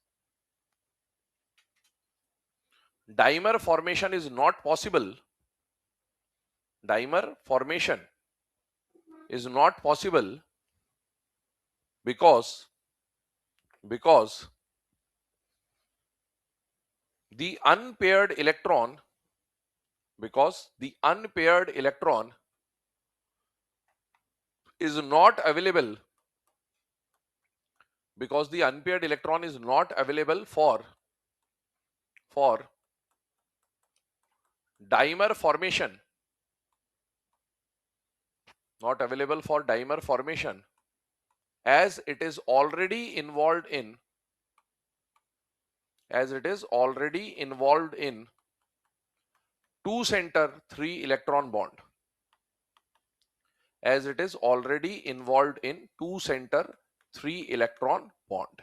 dimer formation is not possible. Dimer formation is not possible because the unpaired electron is not available for dimer formation, as it is already involved in 2 center 3 electron bond. As it is already involved in 2 center 3 electron bond.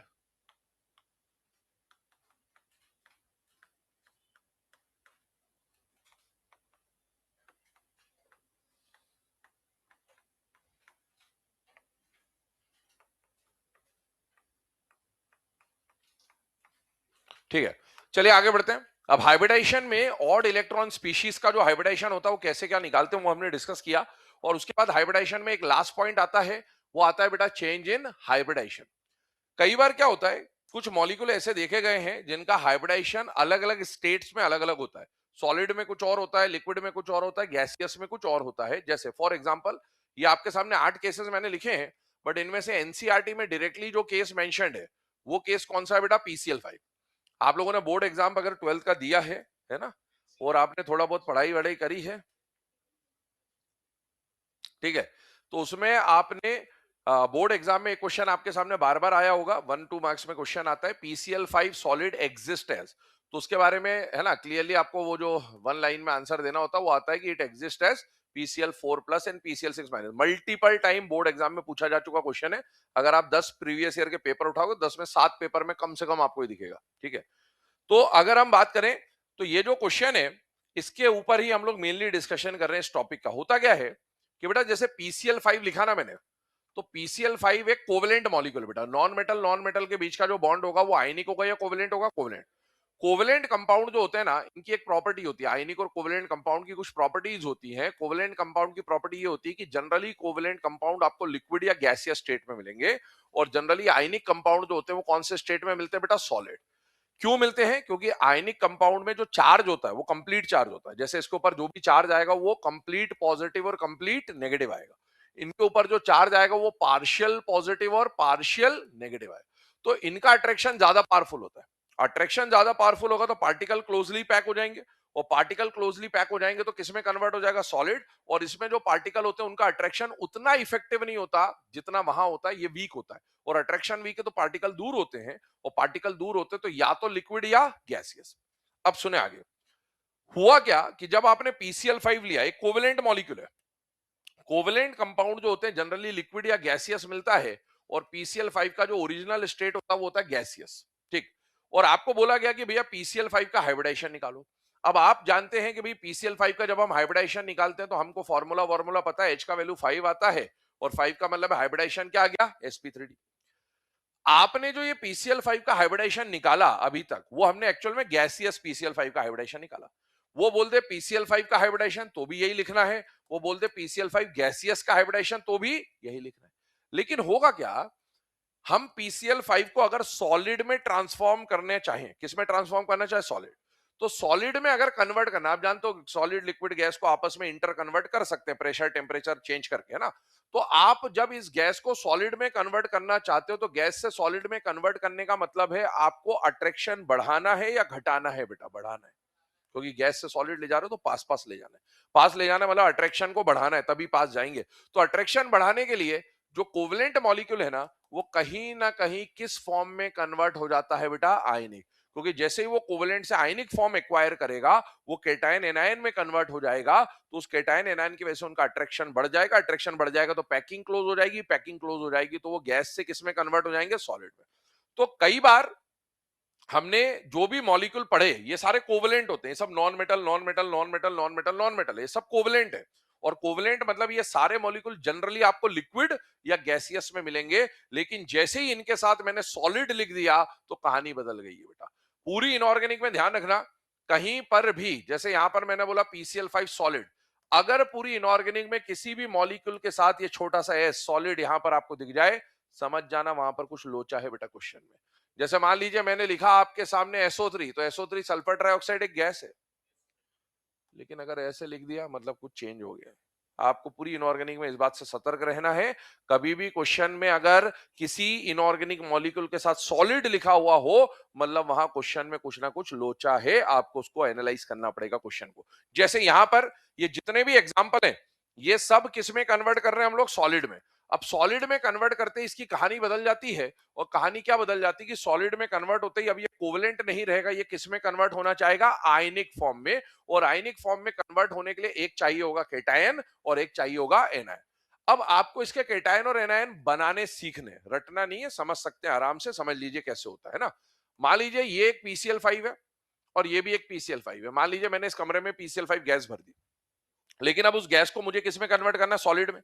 ठीक है, चलिए आगे बढ़ते हैं। अब hybridisation में odd electron species का जो हाइब्रिडाइजेशन होता है वो कैसे क्या निकालते हैं वो हमने डिस्कस किया। और उसके बाद हाइब्रिडाइजेशन में एक लास्ट पॉइंट आता है, वो आता है बेटा चेंज इन हाइब्रिडाइजेशन। कई बार क्या होता है, कुछ मॉलिक्यूल ऐसे देखे गए हैं जिनका हाइब्रिडाइजेशन अलग अलग स्टेट्स में अलग अलग होता है। सॉलिड में कुछ और होता है, लिक्विड में कुछ और होता है, गैसियस में कुछ और होता है। जैसे फॉर एग्जांपल ये आपके सामने 8 केसेस मैंने लिखे हैं, बट इनमें से एनसीईआरटी में डायरेक्टली जो केस मेंशन्ड है वो केस कौन सा है बेटा? PCl5। आप लोगों ने बोर्ड एग्जाम अगर 12th का दिया है ना, और आपने थोड़ा बहुत पढ़ाई वढ़ाई करी है, ठीक है, तो उसमें आपने बोर्ड एग्जाम में एक क्वेश्चन आपके सामने बार बार आया होगा, 1-2 मार्क्स में क्वेश्चन आता है, PCl5 सॉलिड एग्जिस्ट एज। तो उसके बारे में है ना क्लियरली आपको वो जो 1 लाइन में आंसर देना होता है वो आता है कि it exist as PCl4+ and PCl6-। Multiple time board exam में पूछा जा चुका क्वेश्चन है। अगर आप 10 प्रीवियस ईयर के पेपर उठाओगे, 10 में 7 पेपर में कम से कम आपको ही दिखेगा। ठीक है, तो अगर हम बात करें तो ये जो क्वेश्चन है इसके ऊपर ही हम लोग मेनली डिस्कशन कर रहे हैं इस टॉपिक का। होता क्या है कि बेटा जैसे PCl5 लिखा ना मैंने, तो PCl5 एक कोवेलेंट मॉलिक्यूल बेटा, नॉन मेटल के बीच का जो बॉन्ड होगा वो आयनिक होगा या कोवेलेंट होगा? कोवेलेंट। कोवेलेंट कंपाउंड जो होते हैं ना, इनकी एक प्रॉपर्टी होती है, आयनिक और कोवेलेंट कंपाउंड की कुछ प्रॉपर्टीज होती हैं। कोवेलेंट कंपाउंड की प्रॉपर्टी ये होती है कि जनरली कोवेलेंट कंपाउंड आपको लिक्विड या गैसियस स्टेट में मिलेंगे, और जनरली आयनिक कंपाउंड जो होते हैं वो कौन से स्टेट में मिलते हैं बेटा? सॉलिड। क्यों मिलते हैं? क्योंकि आयनिक कंपाउंड में जो चार्ज होता है वो कंप्लीट चार्ज होता है। जैसे इसके ऊपर जो भी चार्ज आएगा वो कंप्लीट पॉजिटिव और कंप्लीट नेगेटिव आएगा। इनके ऊपर जो चार्ज आएगा वो पार्शियल पॉजिटिव और पार्शियल नेगेटिव आएगा। तो इनका अट्रैक्शन ज्यादा पावरफुल होता है। अट्रैक्शन ज्यादा पावरफुल होगा तो पार्टिकल क्लोजली पैक हो जाएंगे, और पार्टिकल क्लोजली पैक हो जाएंगे तो किसमें कन्वर्ट हो जाएगा? सॉलिड। और इसमें जो पार्टिकल होते हैं उनका अट्रैक्शन उतना इफेक्टिव नहीं होता जितना वहां होता है, ये वीक होता है। और अट्रैक्शन वीक है तो पार्टिकल दूर होते हैं, और पार्टिकल दूर होते तो या तो लिक्विड या गैसियस। अब सुने आगे, हुआ क्या कि जब आपने PCl5 लिया, एक कोवेलेंट मॉलिक्यूल है, कोवेलेंट कंपाउंड जो होते हैं जनरली लिक्विड या गैसियस मिलता है, और PCl5 का जो ओरिजिनल स्टेट होता है वो होता है गैसियस। ठीक, और आपको बोला गया कि भैया PCl5 का हाइब्रिडाइजेशन निकालो। अब आप जानते हैं कि भाई PCl5 का जब हम हाइब्रिडाइजेशन निकालते हैं तो हमको फॉर्मूला पता है, H का वैल्यू 5 आता है, और 5 का मतलब हाइब्रिडाइजेशन क्या आ गया? sp3d। आपने जो ये PCl5 का हाइब्रिडाइजेशन निकाला अभी तक, वो हमने एक्चुअल में गैसियस PCl5 का हाइब्रिडाइजेशन निकाला। वो बोलते PCl5 का हाइब्रिडाइजेशन तो भी यही लिखना है, वो बोलते PCl5 गैसियस का हाइब्रिडाइजेशन तो भी यही लिखना है। लेकिन होगा क्या, हम PCl5 को अगर सॉलिड में ट्रांसफॉर्म करने चाहें, किस में ट्रांसफॉर्म करना चाहे? सॉलिड। तो सॉलिड में अगर कन्वर्ट करना, आप जानते हो सॉलिड लिक्विड गैस को आपस में इंटर कन्वर्ट कर सकते हैं प्रेशर टेम्परेचर चेंज करके, है ना। तो आप जब इस गैस को सॉलिड में कन्वर्ट करना चाहते हो तो गैस से सॉलिड में कन्वर्ट करने का मतलब है आपको अट्रैक्शन बढ़ाना है या घटाना है बेटा? बढ़ाना है, क्योंकि गैस से सॉलिड ले जा रहे हो तो पास पास ले जाना है। पास ले जाना मतलब अट्रैक्शन को बढ़ाना है, तभी पास जाएंगे। तो अट्रैक्शन बढ़ाने के लिए जो कोवेलेंट मॉलिक्यूल है ना, वो कहीं ना कहीं किस फॉर्म में कन्वर्ट हो जाता है बेटा? आयनिक। क्योंकि जैसे ही वो कोवेलेंट से आयनिक फॉर्म एक्वायर करेगा, वो केटायन एनायन में कन्वर्ट हो जाएगा, तो उस केटायन एनायन की वजह से उनका अट्रैक्शन बढ़ जाएगा। अट्रैक्शन बढ़ जाएगा तो पैकिंग क्लोज हो जाएगी, पैकिंग क्लोज हो जाएगी तो वो गैस से किस में कन्वर्ट हो जाएंगे? सॉलिड में। तो कई बार हमने जो भी मॉलिक्यूल पढ़े ये सारे कोवेलेंट होते हैं, सब non metal, non metal, non metal, non metal, non metal, ये सब कोवेलेंट है। और कोवलेंट मतलब ये सारे मॉलिक्यूल जनरली आपको लिक्विड या गैसियस में मिलेंगे, लेकिन जैसे ही इनके साथ मैंने सॉलिड लिख दिया तो कहानी बदल गई है बेटा। पूरी इनऑर्गेनिक में ध्यान रखना, कहीं पर भी जैसे यहां पर मैंने बोला PCl5 सॉलिड, अगर पूरी इनऑर्गेनिक में किसी भी मॉलिक्यूल के साथ ये छोटा सा एस सॉलिड यहां पर आपको दिख जाए, समझ जाना वहां पर कुछ लोचा है बेटा क्वेश्चन में। जैसे मान लीजिए मैंने लिखा आपके सामने SO3, तो SO3 सल्फर ट्राइऑक्साइड एक गैस है, लेकिन अगर ऐसे लिख दिया मतलब कुछ चेंज हो गया। आपको पूरी इनऑर्गेनिक में इस बात से सतर्क रहना है, कभी भी क्वेश्चन में अगर किसी इनऑर्गेनिक मॉलिक्यूल के साथ सॉलिड लिखा हुआ हो, मतलब वहां क्वेश्चन में कुछ ना कुछ लोचा है, आपको उसको एनालाइज करना पड़ेगा क्वेश्चन को। जैसे यहां पर ये जितने भी एग्जाम्पल हैं, ये सब किस में कन्वर्ट कर रहे हैं हम लोग? सॉलिड में। अब सॉलिड में कन्वर्ट करते ही इसकी कहानी बदल जाती है, और कहानी क्या बदल जाती है कि सॉलिड में कन्वर्ट होते ही अब ये कोवलेंट नहीं रहेगा, ये किस में कन्वर्ट होना चाहेगा? आयनिक फॉर्म में। और आयनिक फॉर्म में कन्वर्ट होने के लिए एक चाहिए होगा केटायन और एक चाहिए होगा एनायन। अब आपको इसके केटायन और एनायन बनाने सीखने, रटना नहीं है, समझ सकते हैं, आराम से समझ लीजिए कैसे होता है ना। मान लीजिए ये एक PCl5 है और ये भी एक PCl5 है। मान लीजिए मैंने इस कमरे में PCl5 गैस भर दी, लेकिन अब उस गैस को मुझे किस में कन्वर्ट करना है? सॉलिड में।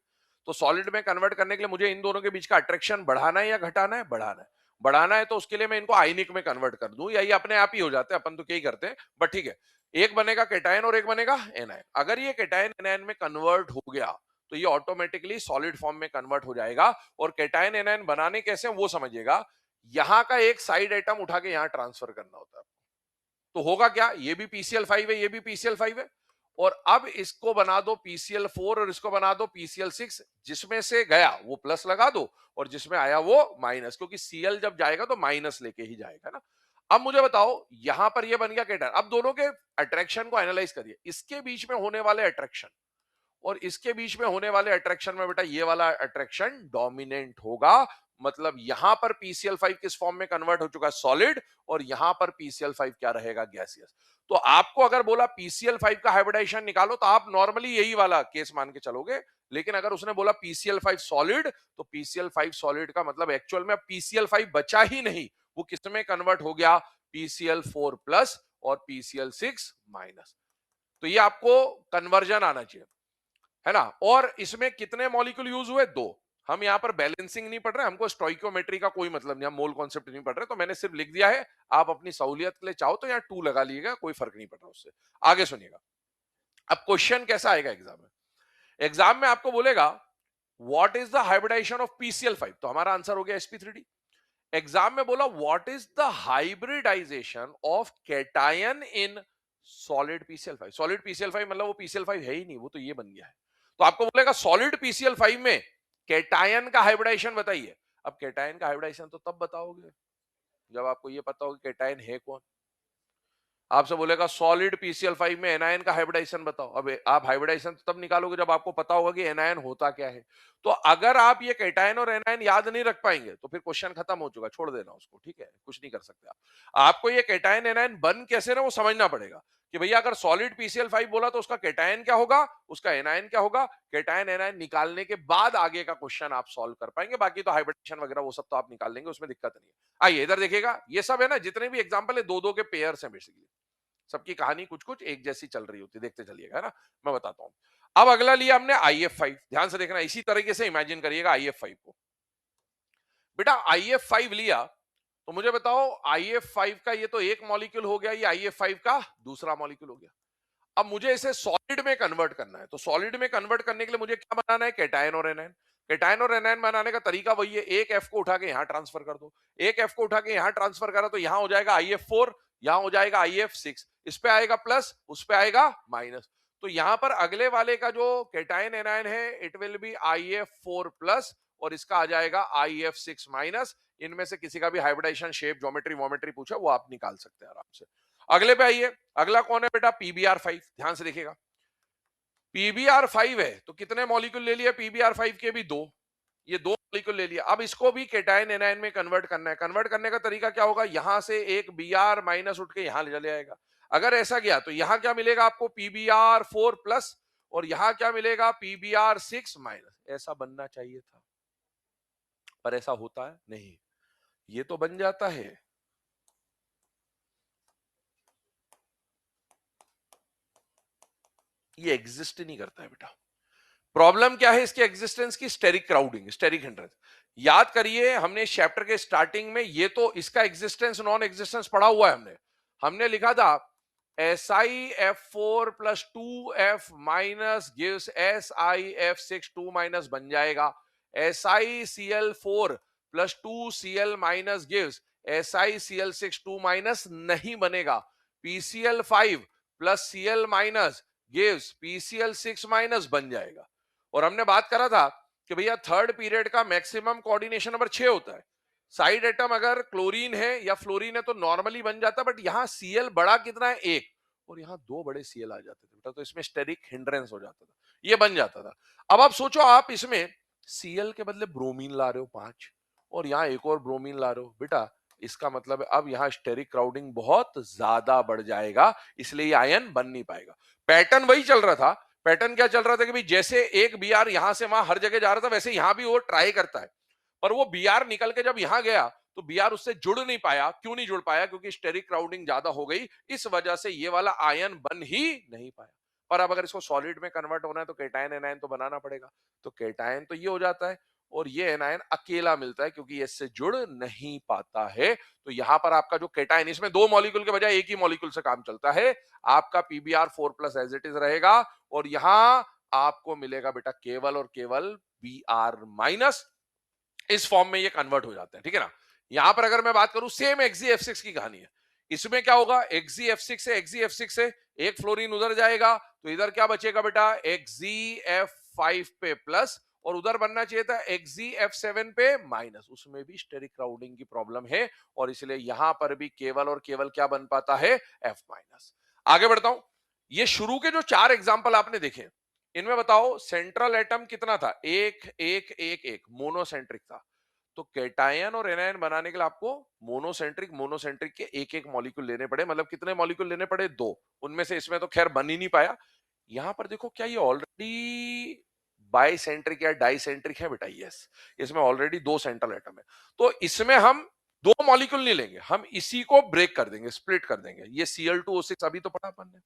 तो सॉलिड में कन्वर्ट करने के लिए मुझे इन दोनों के बीच का अट्रैक्शन बढ़ाना है या घटाना है? बढ़ाना है। बढ़ाना है तो उसके लिए मैं इनको आयनिक में कन्वर्ट कर दूं, या ये अपने आप ही हो जाते हैं, अपन तो क्या ही करते हैं, बट ठीक है। एक बनेगा केटायन और एक बनेगा एनायन। अगर ये केटायन एनायन में कन्वर्ट हो गया तो ये ऑटोमेटिकली सॉलिड फॉर्म में कन्वर्ट हो जाएगा। और केटायन एनायन बनाने कैसे वो समझिएगा, यहां का एक साइड आइटम उठा के यहां ट्रांसफर करना होता है। तो होगा क्या, ये भी PCl5 है, ये भी PCl5 है, और अब इसको बना दो PCl4 और इसको बना दो PCl6। जिसमें से गया वो प्लस लगा दो और जिसमें आया वो माइनस, क्योंकि Cl जब जाएगा तो माइनस लेके ही जाएगा ना। अब मुझे बताओ यहां पर ये बन गया केटायन। अब दोनों के अट्रैक्शन को एनालाइज करिए, इसके बीच में होने वाले अट्रैक्शन और इसके बीच में होने वाले अट्रैक्शन में बेटा ये वाला अट्रैक्शन डोमिनेंट होगा। मतलब यहां पर PCl5 किस फॉर्म में कन्वर्ट हो चुका है? सॉलिड। और यहां पर PCl5 क्या रहेगा? गैसियस। तो आपको अगर बोला PCl5 का हाइब्रिडाइजेशन निकालो तो आप नॉर्मली यही वाला केस मान के चलोगे, लेकिन अगर उसने बोला PCl5 सॉलिड, तो PCl5 सॉलिड का मतलब एक्चुअल में अब PCl5 बचा ही नहीं, वो किस में कन्वर्ट हो गया? PCl4 प्लस और PCl6 माइनस। तो ये आपको कन्वर्जन आना चाहिए, है ना। और इसमें कितने मॉलिक्यूल यूज हुए? दो। हम यहां पर बैलेंसिंग नहीं पढ़ रहे, हमको स्टोइकियोमेट्री का कोई मतलब नहीं, हम मोल कॉन्सेप्ट नहीं पढ़ रहे, तो मैंने सिर्फ लिख दिया है। आप अपनी सहूलियत के लिए चाहो तो यहाँ 2 लगा लीजिएगा, कोई फर्क नहीं पड़ रहा उससे। आगे सुनिएगा, अब क्वेश्चन कैसा आएगा एग्जाम में। एग्जाम में आपको बोलेगा what is the hybridisation of PCl5, तो हमारा आंसर हो गया sp3d। एग्जाम में बोला what is the hybridisation of cation in solid PCl5। Solid PCl5 मतलब वो PCl5 है ही नहीं, वो तो ये बन गया है। तो आपको बोलेगा सॉलिड PCl5 में कैटायन का हाइब्रिडाइजेशन बताइए। अब कैटायन का हाइब्रिडाइजेशन तो तब बताओगे जब आपको ये पता होगा कैटायन है कौन। आपसे बोलेगा सॉलिड PCl5 में एनायन का हाइब्रिडाइजेशन बताओ। अब आप हाइब्रिडाइजेशन तब निकालोगे जब आपको पता होगा कि एनायन होता क्या है। तो अगर आप ये कैटायन और एनायन याद नहीं रख पाएंगे तो फिर क्वेश्चन खत्म हो चुका, छोड़ देना उसको, ठीक है, कुछ नहीं कर सकते आप। आपको ये कैटायन एनायन बन कैसे ना वो समझना पड़ेगा कि भैया अगर सॉलिड PCl5 बोला तो उसका कैटायन क्या होगा, उसका एनायन क्या होगा। कैटायन एनायन निकालने के बाद आगे का क्वेश्चन आप सॉल्व कर पाएंगे, बाकी तो हाइब्रिडेशन वगैरह वो सब तो आप निकाल लेंगे, उसमें दिक्कत नहीं है। आइए इधर देखिएगा, ये सब है ना जितने भी एग्जाम्पल है 2-2 के पेयर्स हैं बेसिकली, सबकी कहानी कुछ कुछ एक जैसी चल रही होती है, देखते चलिएगा, है ना। मैं बताता हूं। अब अगला लिया हमने IF5, ध्यान से देखना, इसी तरीके से इमेजिन करिएगा IF5 को। बेटा IF5 लिया तो मुझे बताओ IF5 का ये तो एक मॉलिक्यूल हो गया, ये IF5 का दूसरा मॉलिक्यूल हो गया। अब मुझे इसे सॉलिड में कन्वर्ट करना है, तो सॉलिड में कन्वर्ट करने के लिए मुझे क्या बनाना है? कैटायन और एनायन। कैटायन और एनायन बनाने का तरीका वही है, एक F को उठा के यहां ट्रांसफर कर दो, एक F को उठा के यहां ट्रांसफर करा तो यहां हो जाएगा IF4, यहां हो जाएगा IF6, इस पे आएगा प्लस, उस पे आएगा माइनस। तो यहां पर अगले वाले का जो कैटायन एनायन है it will be IF4 plus और इसका आ जाएगा IF6 माइनस। इनमें से किसी का भी हाइब्रिडाइजेशन शेप ज्योमेट्री वोमेट्री पूछा वो आप निकाल सकते हैं आराम से। अगले पे आइए, अगला कौन है बेटा? PBr5, ध्यान से देखिएगा। PBr5 है तो कितने मॉलिक्यूल ले लिया PBr5 के? भी दो, ये दो मॉलिक्यूल ले लिया। अब इसको भी कैटायन एनायन में कन्वर्ट करना है। कन्वर्ट करने का तरीका क्या होगा? यहां से एक Br माइनस उठ के यहां चले जाएगा। अगर ऐसा गया तो यहां क्या मिलेगा आपको? PBr4 प्लस, और यहां क्या मिलेगा? PBr6 minus. ऐसा बनना चाहिए था पर ऐसा होता है नहीं, ये तो बन जाता है, ये एग्जिस्ट नहीं करता है बेटा। प्रॉब्लम क्या है इसके एग्जिस्टेंस की? Steric crowding, steric hindrance. याद करिए हमने चैप्टर के स्टार्टिंग में ये तो इसका एग्जिस्टेंस नॉन एग्जिस्टेंस पढ़ा हुआ है। हमने लिखा था SiF4 plus 2F minus gives SiF6 2 minus बन जाएगा। SiCl4 plus 2Cl minus gives SiCl6 2 minus नहीं बनेगा। PCl5 plus Cl minus gives PCl6 minus बन जाएगा। और हमने बात करा था कि भैया थर्ड पीरियड का मैक्सिमम कोऑर्डिनेशन नंबर 6 होता है। साइड एटम अगर क्लोरीन है या फ्लोरीन है तो नॉर्मली बन जाता, बट यहां Cl बड़ा कितना है? 1, और यहां 2 बड़े Cl आ जाते थे बेटा, तो इसमें स्टेरिक हिंड्रेंस हो जाता था, ये बन जाता था। अब आप सोचो, आप इसमें Cl के बदले ब्रोमीन ला रहे हो 5, और यहां एक और ब्रोमीन ला रहे हो बेटा, इसका मतलब है अब यहां स्टेरिक क्राउडिंग बहुत ज्यादा बढ़ जाएगा, इसलिए ये आयन बन नहीं पाएगा। पैटर्न वही चल रहा था। पैटर्न क्या चल रहा था कि भाई जैसे एक Br यहां से वहां हर जगह जा रहा था, वैसे यहां भी वो ट्राई करता है, पर वो Br निकल के जब यहां गया तो Br उससे जुड़ नहीं पाया। क्यों नहीं जुड़ पाया? क्योंकि स्टेरिक क्राउडिंग ज्यादा हो गई, इस वजह से ये वाला आयन बन ही नहीं पाया। पर अब अगर इसको सॉलिड में कन्वर्ट होना है तो केटायन एनायन तो बनाना पड़ेगा, तो केटायन तो ये हो जाता है, और ये एनायन अकेला मिलता है क्योंकि ये इससे जुड़ नहीं पाता है। तो यहां पर आपका जो केटायन, इसमें 2 मॉलिक्यूल के बजाय एक ही मॉलिक्यूल से काम चलता है, आपका PbR4 plus as it is रहेगा, और यहां आपको मिलेगा बेटा केवल और केवल Br माइनस। इस फॉर्म में ये कन्वर्ट हो जाते हैं, ठीक है ना। यहां पर अगर मैं बात करूं, सेम XeF6 की कहानी है। इसमें क्या होगा? XeF6 से एक फ्लोरीन उधर जाएगा, तो इधर क्या बचेगा बेटा? XeF5 पे प्लस, और उधर बनना चाहिए था XeF7 पे माइनस। उसमें भी स्टेरिक क्राउडिंग की प्रॉब्लम है, और इसलिए यहां पर भी केवल और केवल क्या बन पाता है? F minus. आगे बढ़ता हूं। ये शुरू के जो 4 एग्जाम्पल आपने देखे, इनमें बताओ सेंट्रल एटम कितना था? एक एक एक एक, मोनोसेंट्रिक था। तो केटायन और एनायन बनाने के लिए आपको मोनोसेंट्रिक के एक एक मॉलिक्यूल लेने पड़े। मतलब कितने मॉलिक्यूल लेने पड़े? 2। उनमें से इसमें तो खैर बन ही नहीं पाया। यहां पर देखो, क्या ये ऑलरेडी बाइसेंट्रिक या डाइसेंट्रिक है बेटा? यस, इसमें ऑलरेडी 2 सेंट्रल एटम है। तो इसमें हम 2 मॉलिक्यूल नहीं लेंगे, हम इसी को ब्रेक कर देंगे, स्प्लिट कर देंगे। ये Cl2O6 अभी तो पढ़ा अपन ने,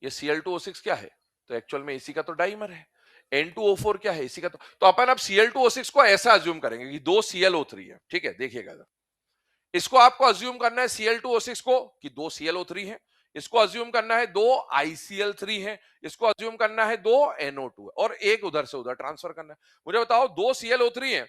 ये Cl2O6 क्या है? तो एक्चुअल में इसी का तो डाइमर है। N2O4 क्या है? इसी का तो अपन अब Cl2O6 को ऐसा अज्यूम करेंगे कि 2 ClO3 है, ठीक है। देखिएगा, इसको आपको अज्यूम करना है Cl2O6 को कि 2 ClO3 है, इसको अज्यूम करना है 2 ICl3 है, इसको अज्यूम करना है 2 NO2 है, और एक उधर से उधर ट्रांसफर करना है। मुझे बताओ, 2 ClO3 है,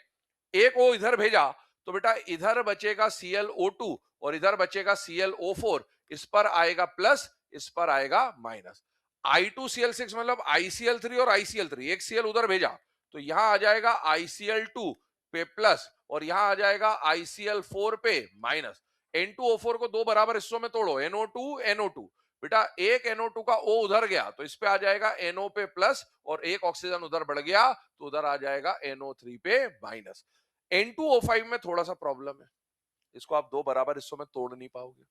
एक ओ इधर भेजा, तो बेटा इधर बचेगा ClO2 और इधर बचेगा ClO4। इस पर आएगा प्लस, इस पर आएगा माइनस। I2Cl6 मतलब ICl3 और ICl3, एक Cl उधर भेजा, तो यहां आ जाएगा ICl2 पे प्लस, और यहां आ जाएगा ICl4 पे माइनस। N2O4 को 2 बराबर हिस्सों में तोड़ो, NO2 NO2, बेटा एक NO2 का O उधर गया तो इस पे आ जाएगा NO पे प्लस, और एक ऑक्सीजन उधर बढ़ गया तो उधर आ जाएगा NO3 पे माइनस। N2O5 में थोड़ा सा प्रॉब्लम है, इसको आप 2 बराबर हिस्सों में तोड़ नहीं पाओगे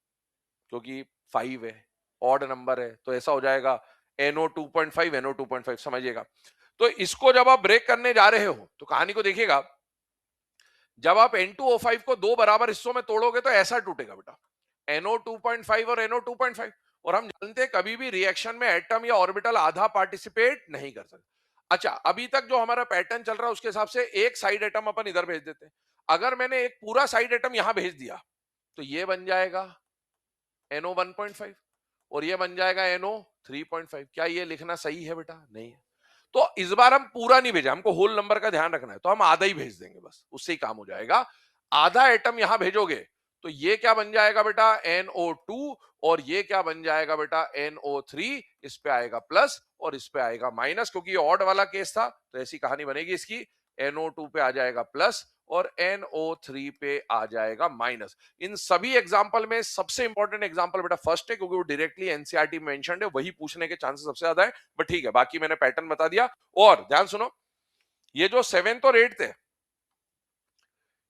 क्योंकि 5 है, ऑड नंबर है, तो ऐसा हो जाएगा NO2.5 NO2.5, समझिएगा। तो इसको जब आप ब्रेक करने जा रहे हो तो कहानी को देखिएगा, जब आप N2O5 को 2 बराबर हिस्सों में तोड़ोगे तो ऐसा टूटेगा बेटा, NO2.5 और NO2.5। और हम जानते हैं कभी भी रिएक्शन में एटम या ऑर्बिटल आधा पार्टिसिपेट नहीं कर सकते। अच्छा, अभी तक जो हमारा पैटर्न चल रहा है उसके हिसाब से एक साइड एटम अपन इधर भेज देते हैं। अगर मैंने एक पूरा साइड एटम यहां भेज दिया तो ये बन जाएगा NO1.5 और ये बन जाएगा NO3.5। क्या ये लिखना सही है बेटा? नहीं है। तो इस बार हम पूरा नहीं भेजा, हमको होल नंबर का ध्यान रखना है, तो हम आधा ही भेज देंगे, बस उससे ही काम हो जाएगा। आधा एटम यहां भेजोगे तो ये क्या बन जाएगा बेटा? NO2, और ये क्या बन जाएगा बेटा? NO3। इस पे आएगा प्लस और इस पे आएगा माइनस, क्योंकि ये ऑड वाला केस था तो ऐसी कहानी बनेगी इसकी। NO2 पे आ जाएगा प्लस और NO3 पे आ जाएगा माइनस। इन सभी एग्जांपल में सबसे इंपॉर्टेंट एग्जांपल बेटा फर्स्ट है, क्योंकि वो डायरेक्टली एनसीईआरटी में मेंशन्ड है, वही पूछने के चांसेस सबसे ज्यादा है। बट ठीक है, बाकी मैंने पैटर्न बता दिया। और ध्यान सुनो, ये जो 7th और 8th है,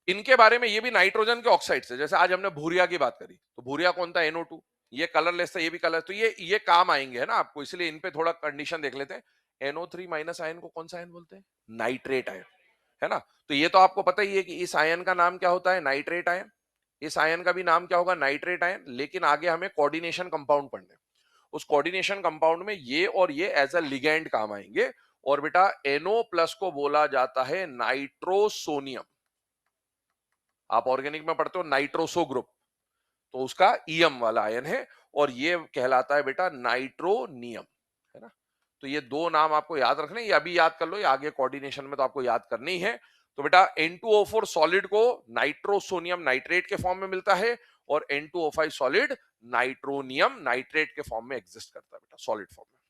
इनके बारे में, ये भी नाइट्रोजन के ऑक्साइड से, जैसे आज हमने भूरिया की बात करी, तो भूरिया कौन था? NO2। ये कलरलेस था, ये भी कलर, तो ये काम आएंगे है ना आपको, इसलिए इन पे थोड़ा कंडीशन देख लेते हैं। NO3 माइनस आयन को कौन सा आयन बोलते हैं? नाइट्रेट आयन, है ना। तो ये तो आपको पता ही है कि इस आयन का नाम क्या होता है? Nitrate ion. इस आयन का भी नाम क्या होगा? Nitrate ion. लेकिन आगे हमें कोऑर्डिनेशन कंपाउंड पढ़ने, उस कोऑर्डिनेशन कंपाउंड में ये और ये एज अ लिगेंड काम आएंगे। और बेटा NO प्लस को बोला जाता है नाइट्रोसोनियम। आप ऑर्गेनिक में पढ़ते हो नाइट्रोसो ग्रुप, तो उसका ईएम वाला आयन है और ये कहलाता है बेटा नाइट्रोनियम, है ना। तो ये दो नाम आपको याद रखने, ये अभी याद कर लो, ये आगे कोऑर्डिनेशन में तो आपको याद करनी है। तो बेटा N2O4 सॉलिड को नाइट्रोसोनियम नाइट्रेट के फॉर्म में मिलता है और N2O5 सॉलिड नाइट्रोनियम नाइट्रेट के फॉर्म में एग्जिस्ट करता है बेटा, सॉलिड फॉर्म में।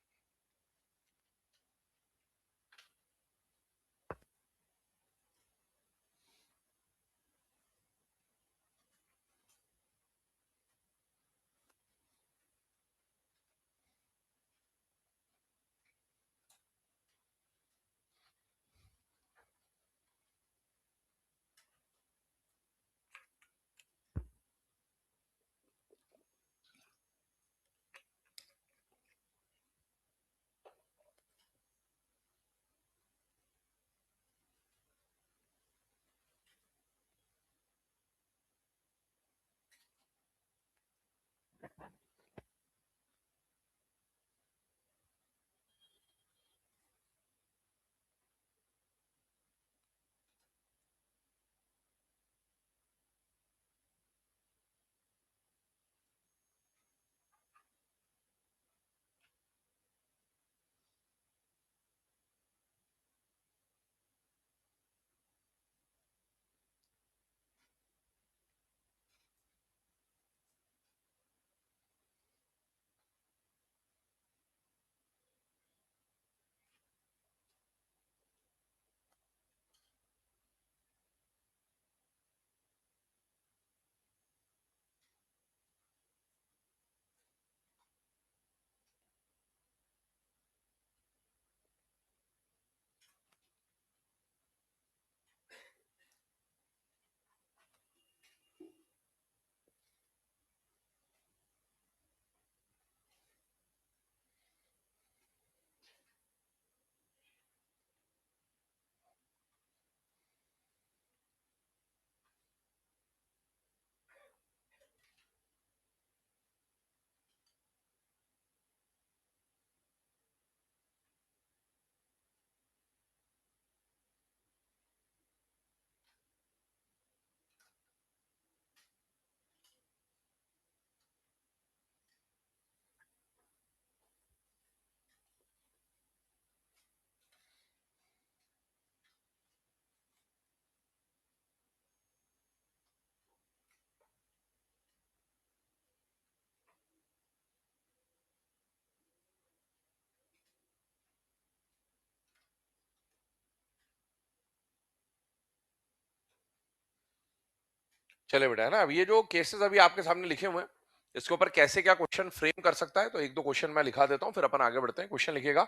चले बेटा, है ना। अब ये जो केसेस अभी आपके सामने लिखे हुए हैं, इसके ऊपर कैसे क्या क्वेश्चन फ्रेम कर सकता है, तो एक दो क्वेश्चन मैं लिखा देता हूं, फिर अपन आगे बढ़ते हैं। क्वेश्चन लिखेगा,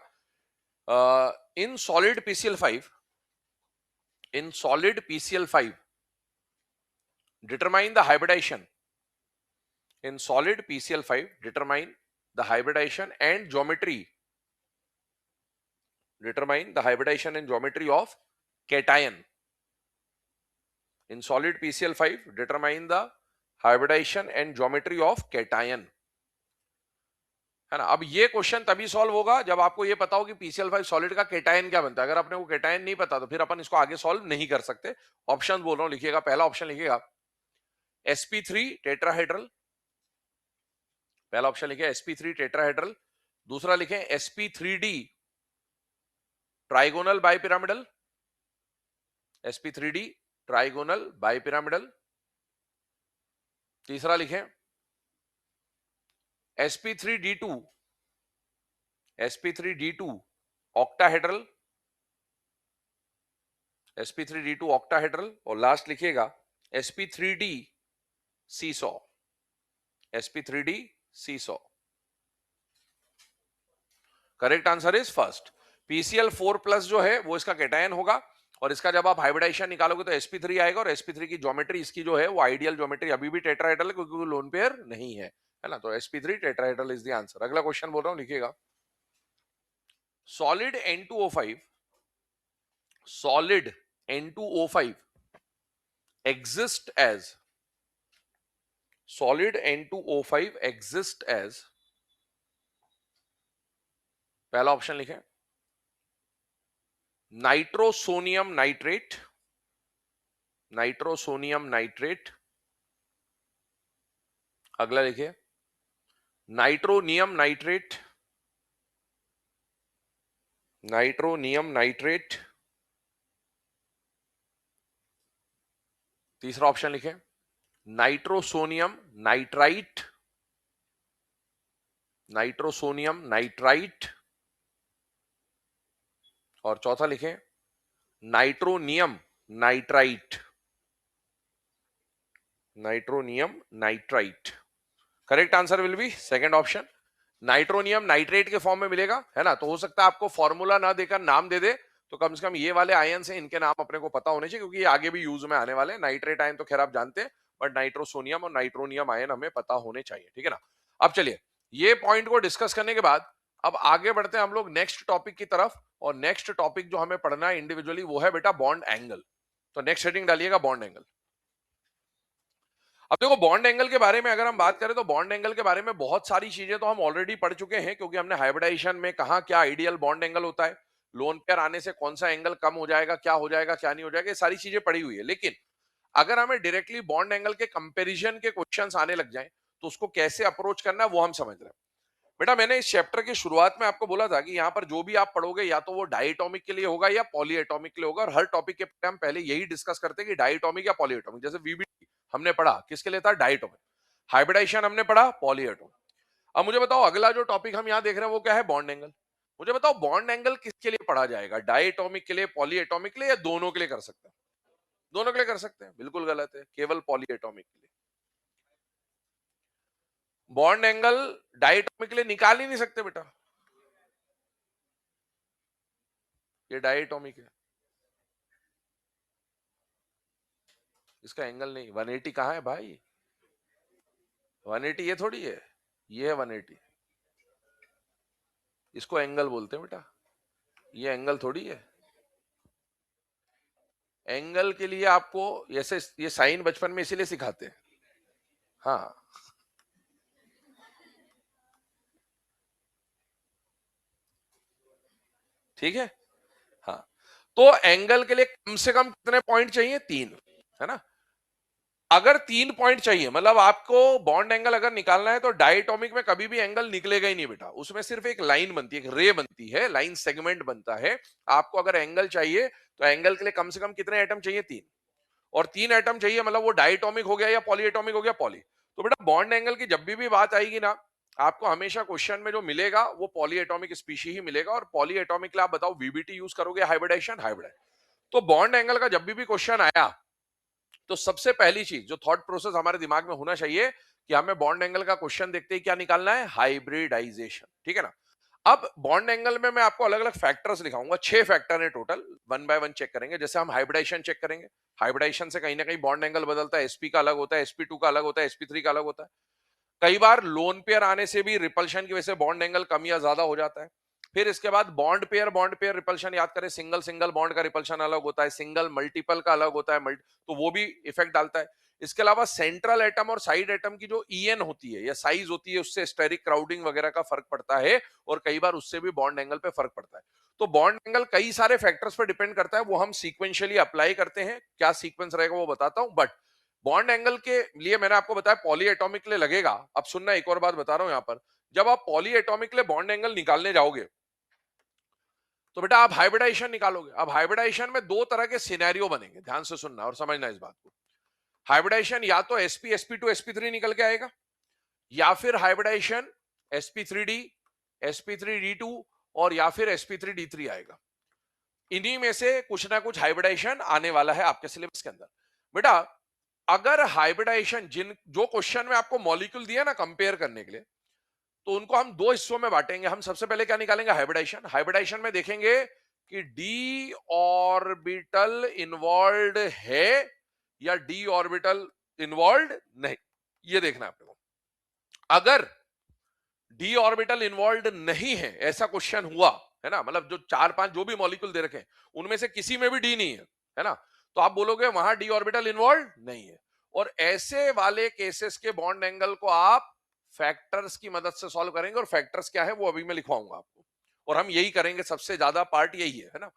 इन solid PCl5, in solid PCl5 determine the hybridization, in solid PCl5 determine the hybridization and geometry, determine the hybridization and geometry of cation, in solid PCl5 determine the hybridization and geometry of cation, है ना। अब ये question तभी solve होगा जब आपको ये पता हो कि PCl5 सॉलिड का केटायन क्या बनता है। अगर अपने को केटायन नहीं पता तो फिर अपन इसको आगे सॉल्व नहीं कर सकते। ऑप्शन बोल रहा हूं, लिखिएगा। पहला ऑप्शन लिखिएगा sp3 टेट्राहेड्रल, पहला ऑप्शन लिखे sp3 टेट्राहेड्रल। दूसरा लिखें sp3d trigonal bipyramidal, sp3d trigonal bipyramidal. तीसरा लिखें sp3d2, sp3d2 octahedral, sp3d2 octahedral. और लास्ट लिखिएगा sp3d seesaw, sp3d seesaw. Correct answer is first. PCl4 plus जो है वो इसका केटायन होगा और इसका जब आप हाइब्रिडाइजेशन निकालोगे तो sp3 आएगा और sp3 की ज्योमेट्री इसकी जो है वो आइडियल ज्योमेट्री अभी भी टेट्राहेड्रल है क्योंकि वो लोन पेयर नहीं है ना। तो sp3 tetrahedral is the answer. अगला क्वेश्चन बोल रहा हूं, लिखिएगा। Solid N2O5, solid N2O5 exist as, solid N2O5 exist as पहला ऑप्शन लिखें नाइट्रोसोनियम नाइट्रेट, नाइट्रोसोनियम नाइट्रेट। अगला लिखिए नाइट्रोनियम नाइट्रेट, नाइट्रोनियम नाइट्रेट। तीसरा ऑप्शन लिखें नाइट्रोसोनियम नाइट्राइट, नाइट्रोसोनियम नाइट्राइट। और चौथा लिखें nitronium nitrite, nitronium nitrite. Correct answer will be second option, nitronium nitrate के फॉर्म में मिलेगा, है ना। तो हो सकता है आपको फॉर्मूला ना देकर नाम दे दे, तो कम से कम ये वाले आयन से इनके नाम अपने को पता होने चाहिए, क्योंकि ये आगे भी यूज में आने वाले हैं। नाइट्रेट आयन तो खैर आप जानते हैं, बट नाइट्रोसोनियम और नाइट्रोनियम आयन हमें पता होने चाहिए, ठीक है ना। अब चलिए ये पॉइंट को डिस्कस करने के बाद अब आगे बढ़ते हैं हम लोग नेक्स्ट टॉपिक की तरफ। और नेक्स्ट टॉपिक जो हमें पढ़ना है इंडिविजुअली वो है बेटा बॉन्ड एंगल। तो नेक्स्ट हेडिंग डालिएगा बॉन्ड एंगल। अब देखो बॉन्ड एंगल के बारे में अगर हम बात करें तो बॉन्ड एंगल के बारे में बहुत सारी चीजें तो हम ऑलरेडी पढ़ चुके हैं, क्योंकि हमने हाइब्रिडाइजेशन में कहा क्या आइडियल बॉन्ड एंगल होता है, लोन पेयर आने से कौन सा एंगल कम हो जाएगा, क्या हो जाएगा, क्या नहीं हो जाएगा, ये सारी चीजें पढ़ी हुई है। लेकिन अगर हमें डायरेक्टली बॉन्ड एंगल के कंपैरिजन के क्वेश्चंस आने लग जाएं तो उसको कैसे अप्रोच करना है वो हम समझ रहे हैं। बेटा मैंने इस चैप्टर की शुरुआत में आपको बोला था कि यहाँ पर जो भी आप पढ़ोगे या तो वो डायटोमिक के लिए होगा या पॉलीएटॉमिक के लिए होगा, और हर टॉपिक के हम पहले यही डिस्कस करते हैं कि डायटोमिक या पॉलीएटॉमिक। जैसे वीबीटी हमने पढ़ा किसके लिए था, डायटोमिक। हाइब्रिडाइजेशन हमने पढ़ा पॉलीएटॉमिक। अब मुझे बताओ अगला जो टॉपिक हम यहाँ देख रहे हैं वो क्या है, बॉन्ड एंगल। मुझे बताओ बॉन्ड एंगल किसके लिए पढ़ा जाएगा, डायटोमिक के लिए, पॉलीएटॉमिक के लिए, या दोनों के लिए कर सकते हैं? दोनों के लिए कर सकते हैं, बिल्कुल गलत है, केवल पॉलीएटॉमिक के लिए। बॉन्ड एंगल डायटोमिक के लिए निकाल ही नहीं सकते बेटा, ये डायटोमिक है, इसका एंगल नहीं। 180 कहां है भाई, 180 ये थोड़ी है, ये है 180, इसको एंगल बोलते हैं बेटा, ये एंगल थोड़ी है। एंगल के लिए आपको ऐसे ये साइन बचपन में इसीलिए सिखाते हैं। हाँ ठीक है। हाँ तो एंगल के लिए कम से कम कितने पॉइंट चाहिए, 3, है ना। अगर 3 पॉइंट चाहिए, मतलब आपको बॉन्ड एंगल अगर निकालना है तो डायटोमिक में कभी भी एंगल निकलेगा ही नहीं बेटा, उसमें सिर्फ एक लाइन बनती है, एक रे बनती है, लाइन सेगमेंट बनता है। आपको अगर एंगल चाहिए तो एंगल के लिए कम से कम कितने एटम चाहिए, 3। और 3 एटम चाहिए, मतलब वो डायटोमिक हो गया या पॉलीएटॉमिक हो गया, पॉली। तो बेटा बॉन्ड एंगल की जब भी बात आएगी ना, आपको हमेशा क्वेश्चन में जो मिलेगा वो पॉलीएटॉमिक स्पीशी ही मिलेगा। और पॉलीएटॉमिक के लिए आप बताओ वीबीटी यूज करोगे, हाइब्रिडाइजेशन, हाइब्रिड। तो बॉन्ड एंगल का जब भी क्वेश्चन आया तो सबसे पहली चीज जो थॉट प्रोसेस हमारे दिमाग में होना चाहिए कि हमें बॉन्ड एंगल का क्वेश्चन देखते ही क्या निकालना है, हाइब्रिडाइजेशन, ठीक है ना। अब बॉन्ड एंगल में मैं आपको अलग अलग फैक्टर्स दिखाऊंगा, 6 फैक्टर है total, one by one check करेंगे। जैसे हम हाइब्रिडाइजेशन चेक करेंगे, हाइब्रिडाइजेशन से कहीं ना कहीं बॉन्ड एंगल बदलता है, sp का अलग होता है, sp2 का अलग होता है, sp3 का अलग होता है। कई बार लोन पेयर आने से भी रिपल्शन की वजह से बॉन्ड एंगल कम या ज्यादा हो जाता है। फिर इसके बाद बॉन्ड पेयर रिपल्शन याद करें, सिंगल सिंगल बॉन्ड का रिपल्शन अलग होता है, सिंगल मल्टीपल का अलग होता है, तो वो भी इफेक्ट डालता है। इसके अलावा सेंट्रल एटम और साइड एटम की जो ईएन होती है या साइज होती है, उससे स्टेरिक क्राउडिंग वगैरह का फर्क पड़ता है, और कई बार उससे भी बॉन्ड एंगल पे फर्क पड़ता है। तो बॉन्ड एंगल कई सारे फैक्टर्स पर डिपेंड करता है, वो हम सीक्वेंशियली अप्लाई करते हैं। क्या सीक्वेंस रहेगा वो बताता हूं, बट बॉन्ड एंगल के लिए मैंने आपको बताया पॉली एटॉमिक के लिए लगेगा। अब सुनना, एक और बात बता रहा हूं यहां पर, जब आप पॉली एटॉमिक के लिए बॉन्ड एंगल निकालने जाओगे तो बेटा आप हाइब्रिडाइजेशन निकालोगे। अब हाइब्रिडाइजेशन में 2 तरह के सिनेरियो बनेंगे, ध्यान से सुनना और समझना इस बात को। हाइब्रिडाइजेशन या तो sp sp2 sp3 निकल के आएगा, या फिर हाइब्रिडाइजेशन sp3d sp3d2 और या फिर sp3d3 आएगा। इन्हीं में से कुछ ना कुछ हाइब्रिडाइजेशन आने वाला है आपके सिलेबस के अंदर। बेटा अगर हाइब्रिडाइजेशन जिन जो क्वेश्चन में आपको मॉलिक्यूल दिया ना कंपेयर करने के लिए, तो उनको हम 2 हिस्सों में बांटेंगे। हम सबसे पहले क्या निकालेंगे, हाइब्रिडाइजेशन। हाइब्रिडाइजेशन में देखेंगे कि डी ऑर्बिटल इन्वॉल्व है या डी ऑर्बिटल इन्वॉल्व नहीं, ये देखना है आपको। अगर डी ऑर्बिटल इन्वॉल्व नहीं है, ऐसा क्वेश्चन हुआ है ना, मतलब जो 4-5 जो भी मॉलिक्यूल दे रखे हैं उनमें से किसी में भी डी नहीं है ना, तो आप बोलोगे वहां डी ऑर्बिटल इन्वॉल्व नहीं है। और ऐसे वाले केसेस के बॉन्ड एंगल को आप फैक्टर्स की मदद से सॉल्व करेंगे, और फैक्टर्स क्या है वो अभी मैं लिखवाऊंगा आपको। और हम यही करेंगे, सबसे ज्यादा पार्ट यही है ना।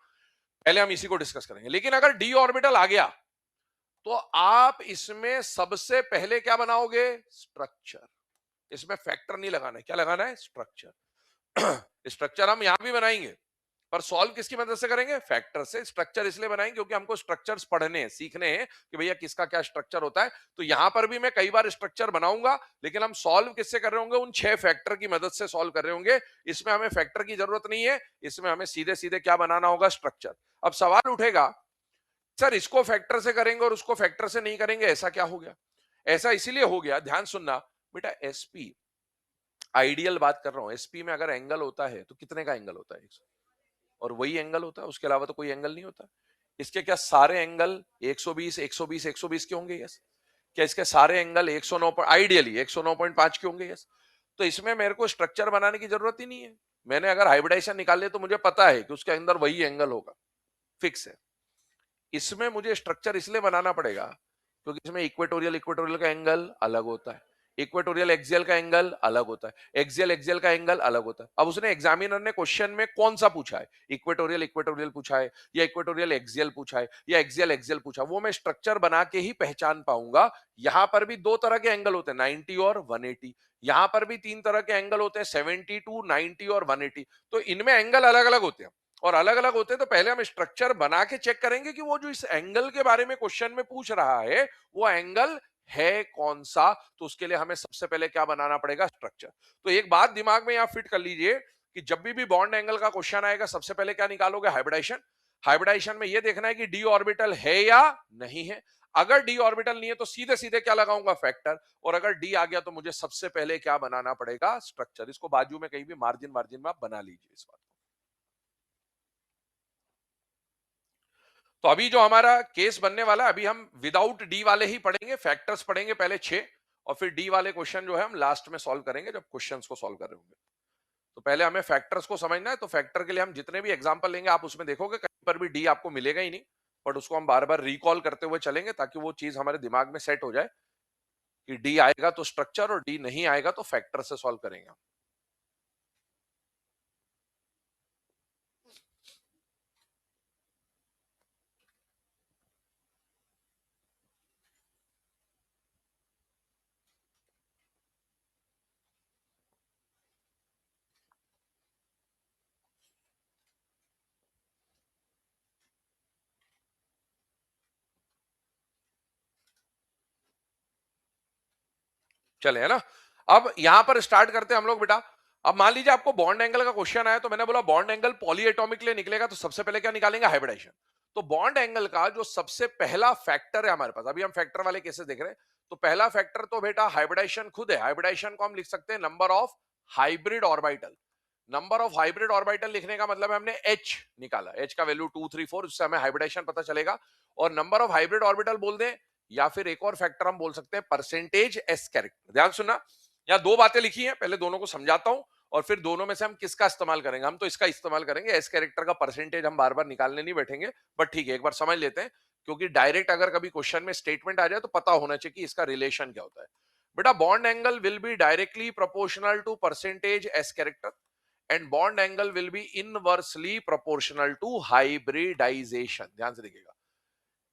पहले हम इसी को डिस्कस करेंगे। लेकिन अगर डी ऑर्बिटल आ गया तो आप इसमें सबसे पहले क्या बनाओगे? स्ट्रक्चर। इसमें फैक्टर नहीं लगाना है, क्या लगाना है? स्ट्रक्चर। स्ट्रक्चर हम यहां भी बनाएंगे, पर सॉल्व किसकी मदद से करेंगे? फैक्टर से। स्ट्रक्चर इसलिए बनाएंगे क्योंकि हमको स्ट्रक्चर्स पढ़ने हैं, सीखने हैं कि भैया किसका क्या स्ट्रक्चर होता है। तो यहां पर भी मैं कई बार स्ट्रक्चर बनाऊंगा, लेकिन हम सॉल्व किससे कर रहे होंगे? उन 6 फैक्टर की मदद से सॉल्व कर रहे होंगे। इसमें हमें फैक्टर की जरूरत नहीं है, इसमें हमें सीधे सीधे क्या बनाना होगा? स्ट्रक्चर। अब सवाल उठेगा, सर इसको फैक्टर से करेंगे और उसको फैक्टर से नहीं करेंगे, ऐसा क्या हो गया? ऐसा इसीलिए हो गया, ध्यान सुनना बेटा। एसपी आइडियल बात कर रहा हूं, एसपी में अगर एंगल होता है तो कितने का एंगल होता है? और वही एंगल होता है, उसके अलावा तो कोई एंगल नहीं होता। इसके क्या सारे एंगल 120 120 120 के होंगे? यस। क्या इसके सारे एंगल 109 आइडियली 109.5 के होंगे? यस। तो इसमें मेरे को स्ट्रक्चर बनाने की जरूरत ही नहीं है। मैंने अगर हाइब्रिडाइजेशन निकाल लिया तो मुझे पता है कि उसके अंदर वही एंगल होगा, फिक्स है। इसमें मुझे स्ट्रक्चर इसलिए बनाना पड़ेगा क्योंकि इसमें इक्वेटोरियल इक्वेटोरियल का एंगल अलग होता है, इक्वेटोरियल एक्सियल का एंगल अलग होता है, एक्सियल एक्सियल का एंगल अलग होता है। अब उसने एग्जामिनर ने क्वेश्चन में कौन सा पूछा है? इक्वेटोरियल इक्वेटोरियल पूछा है, या इक्वेटोरियल एक्सियल पूछा है, या एक्सियल एक्सियल पूछा, वो मैं स्ट्रक्चर बना के ही पहचान पाऊंगा। यहां पर भी 2 तरह के एंगल होते हैं, 90 और 180। यहां पर भी 3 तरह के एंगल होते हैं, 72, 90 और 180। तो इनमें एंगल अलग अलग होते हैं, और अलग अलग होते हैं। तो पहले हम स्ट्रक्चर बना के चेक करेंगे कि वो जो इस एंगल के बारे में क्वेश्चन में पूछ रहा है वो एंगल है कौन सा। तो उसके लिए हमें सबसे पहले क्या बनाना पड़ेगा? स्ट्रक्चर। तो एक बात दिमाग में यहां फिट कर लीजिए कि जब भी बॉन्ड एंगल का क्वेश्चन आएगा, सबसे पहले क्या निकालोगे? हाइब्रिडाइजेशन। हाइब्रिडाइजेशन में यह देखना है कि डी ऑर्बिटल है या नहीं है। अगर डी ऑर्बिटल नहीं है तो सीधे सीधे क्या लगाऊंगा? फैक्टर। और अगर डी आ गया तो मुझे सबसे पहले क्या बनाना पड़ेगा? स्ट्रक्चर। इसको बाजू में कहीं भी मार्जिन मार्जिन में आप बना लीजिए इस बात। तो अभी जो हमारा केस बनने वाला है, अभी हम विदाउट डी वाले ही पढ़ेंगे, फैक्टर्स पढ़ेंगे पहले 6, और फिर डी वाले क्वेश्चन जो है हम लास्ट में सॉल्व करेंगे जब क्वेश्चंस को सॉल्व कर रहे होंगे। तो पहले हमें फैक्टर्स को समझना है। तो फैक्टर के लिए हम जितने भी एग्जांपल लेंगे, आप उसमें देखोगे कहीं पर भी डी आपको मिलेगा ही नहीं, बट उसको हम बार बार रिकॉल करते हुए चलेंगे ताकि वो चीज हमारे दिमाग में सेट हो जाए कि डी आएगा तो स्ट्रक्चर, और डी नहीं आएगा तो फैक्टर से सॉल्व करेंगे। चले, है ना। अब यहां पर स्टार्ट करते हैं हम लोग बेटा। अब मान लीजिए आपको बॉन्ड एंगल का क्वेश्चन आया, तो मैंने बोला बॉन्ड एंगल पॉलीएटॉमिक लिए निकलेगा, तो सबसे पहले क्या निकालेंगे? हाइब्रिडाइजेशन। तो बॉन्ड एंगल का जो सबसे पहला फैक्टर है हमारे पास, अभी हम फैक्टर वाले केसेस देख रहे हैं, तो पहला फैक्टर तो बेटा हाइब्रिडाइजेशन खुद है। हाइब्रिडाइजेशन को हम लिख सकते हैं number of hybrid orbital. Number of hybrid orbital लिखने का मतलब है हमने एच निकाला, एच का वैल्यू 2 3 4, उससे हमें हाइब्रिडाइजेशन पता चलेगा। और नंबर ऑफ हाइब्रिड ऑर्बिटल बोल दें, या फिर एक और फैक्टर हम बोल सकते हैं परसेंटेज एस कैरेक्टर। ध्यान सुनना, यहाँ 2 बातें लिखी हैं, पहले दोनों को समझाता हूं और फिर दोनों में से हम किसका इस्तेमाल करेंगे। हम तो इसका इस्तेमाल करेंगे, एस कैरेक्टर का परसेंटेज हम बार बार निकालने नहीं बैठेंगे, बट ठीक है एक बार समझ लेते हैं, क्योंकि डायरेक्ट अगर कभी क्वेश्चन में स्टेटमेंट आ जाए तो पता होना चाहिए कि इसका रिलेशन क्या होता है। बेटा bond angle will be directly proportional to percentage S character, and bond angle will be inversely proportional to hybridisation. ध्यान से देखिएगा,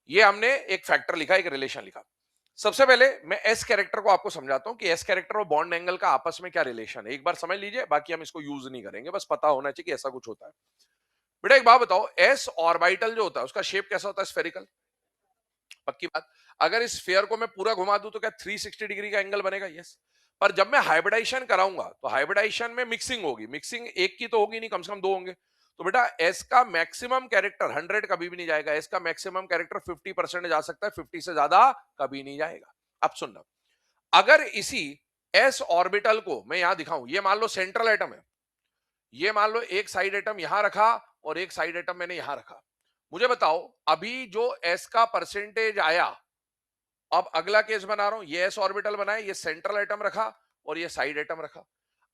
ये हमने एक फैक्टर लिखा, एक रिलेशन लिखा। सबसे पहले मैं एस कैरेक्टर को आपको समझाता हूं कि एस कैरेक्टर और बॉन्ड एंगल का आपस में क्या रिलेशन है। एक बार समझ लीजिए, बाकी हम इसको यूज नहीं करेंगे, बस पता होना चाहिए कि ऐसा कुछ होता है। बेटा एक बात बताओ, एस ऑर्बिटल जो होता है उसका शेप कैसा होता है? स्फेरिकल। पक्की बात। अगर इस स्फीयर को मैं पूरा घुमा दूं तो क्या 360 डिग्री का एंगल बनेगा? यस। पर जब मैं हाइब्रिडाइजेशन कराऊंगा तो हाइब्रिडाइजेशन में मिक्सिंग होगी, मिक्सिंग एक की तो होगी नहीं, कम से कम 2 होंगे। तो बेटा एस का मैक्सिमम कैरेक्टर 100 कभी भी नहीं जाएगा, एस का मैक्सिमम कैरेक्टर 50% जा सकता है, 50 से ज्यादा कभी नहीं जाएगा। अब सुनना, अगर इसी एस ऑर्बिटल को मैं यहां दिखाऊं, ये मान लो सेंट्रल एटम है, ये मान लो एक साइड एटम यहां रखा और एक साइड एटम मैंने यहां रखा। मुझे बताओ अभी जो एस का परसेंटेज आया, अब अगला केस बना रहा हूं, ये एस ऑर्बिटल बनाए, ये सेंट्रल एटम रखा और ये साइड एटम रखा।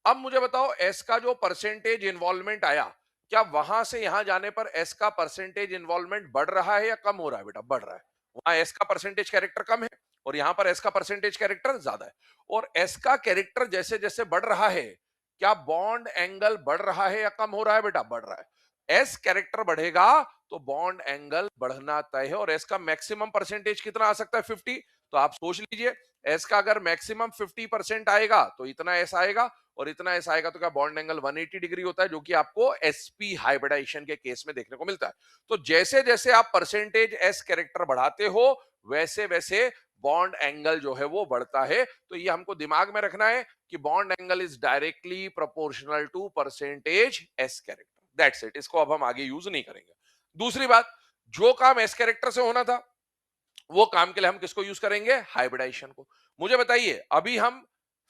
अब मुझे बताओ एस का जो परसेंटेज इन्वॉल्वमेंट आया, क्या वहां से यहां जाने पर एस का परसेंटेज इन्वॉल्वमेंट बढ़ रहा है या कम हो रहा है? बेटा बढ़ रहा है। वहां एस का परसेंटेज कैरेक्टर कम है और यहां पर एस का परसेंटेज कैरेक्टर ज्यादा है। और एस का कैरेक्टर जैसे जैसे बढ़ रहा है, क्या बॉन्ड एंगल बढ़ रहा है या कम हो रहा है? बेटा बढ़ रहा है। एस कैरेक्टर बढ़ेगा तो बॉन्ड एंगल बढ़ना तय है। और एस का मैक्सिमम परसेंटेज कितना आ सकता है? 50। तो आप सोच लीजिए, एस का अगर मैक्सिमम 50% आएगा तो इतना एस आएगा, और इतना एस आएगा तो क्या बॉन्ड एंगल 180 डिग्री होता है, जो कि आपको एसपी हाइब्रिडाइजेशन के केस में देखने को मिलता है। तो जैसे जैसे आप परसेंटेज एस कैरेक्टर बढ़ाते हो, वैसे वैसे बॉन्ड एंगल जो है वो बढ़ता है। तो ये हमको दिमाग में रखना है कि bond angle is directly proportional to percentage S character. That's it. इसको अब हम आगे यूज नहीं करेंगे। दूसरी बात, जो काम एस कैरेक्टर से होना था, वो काम के लिए हम किसको यूज करेंगे? हाइब्रिडाइजेशन को। मुझे बताइए, अभी हम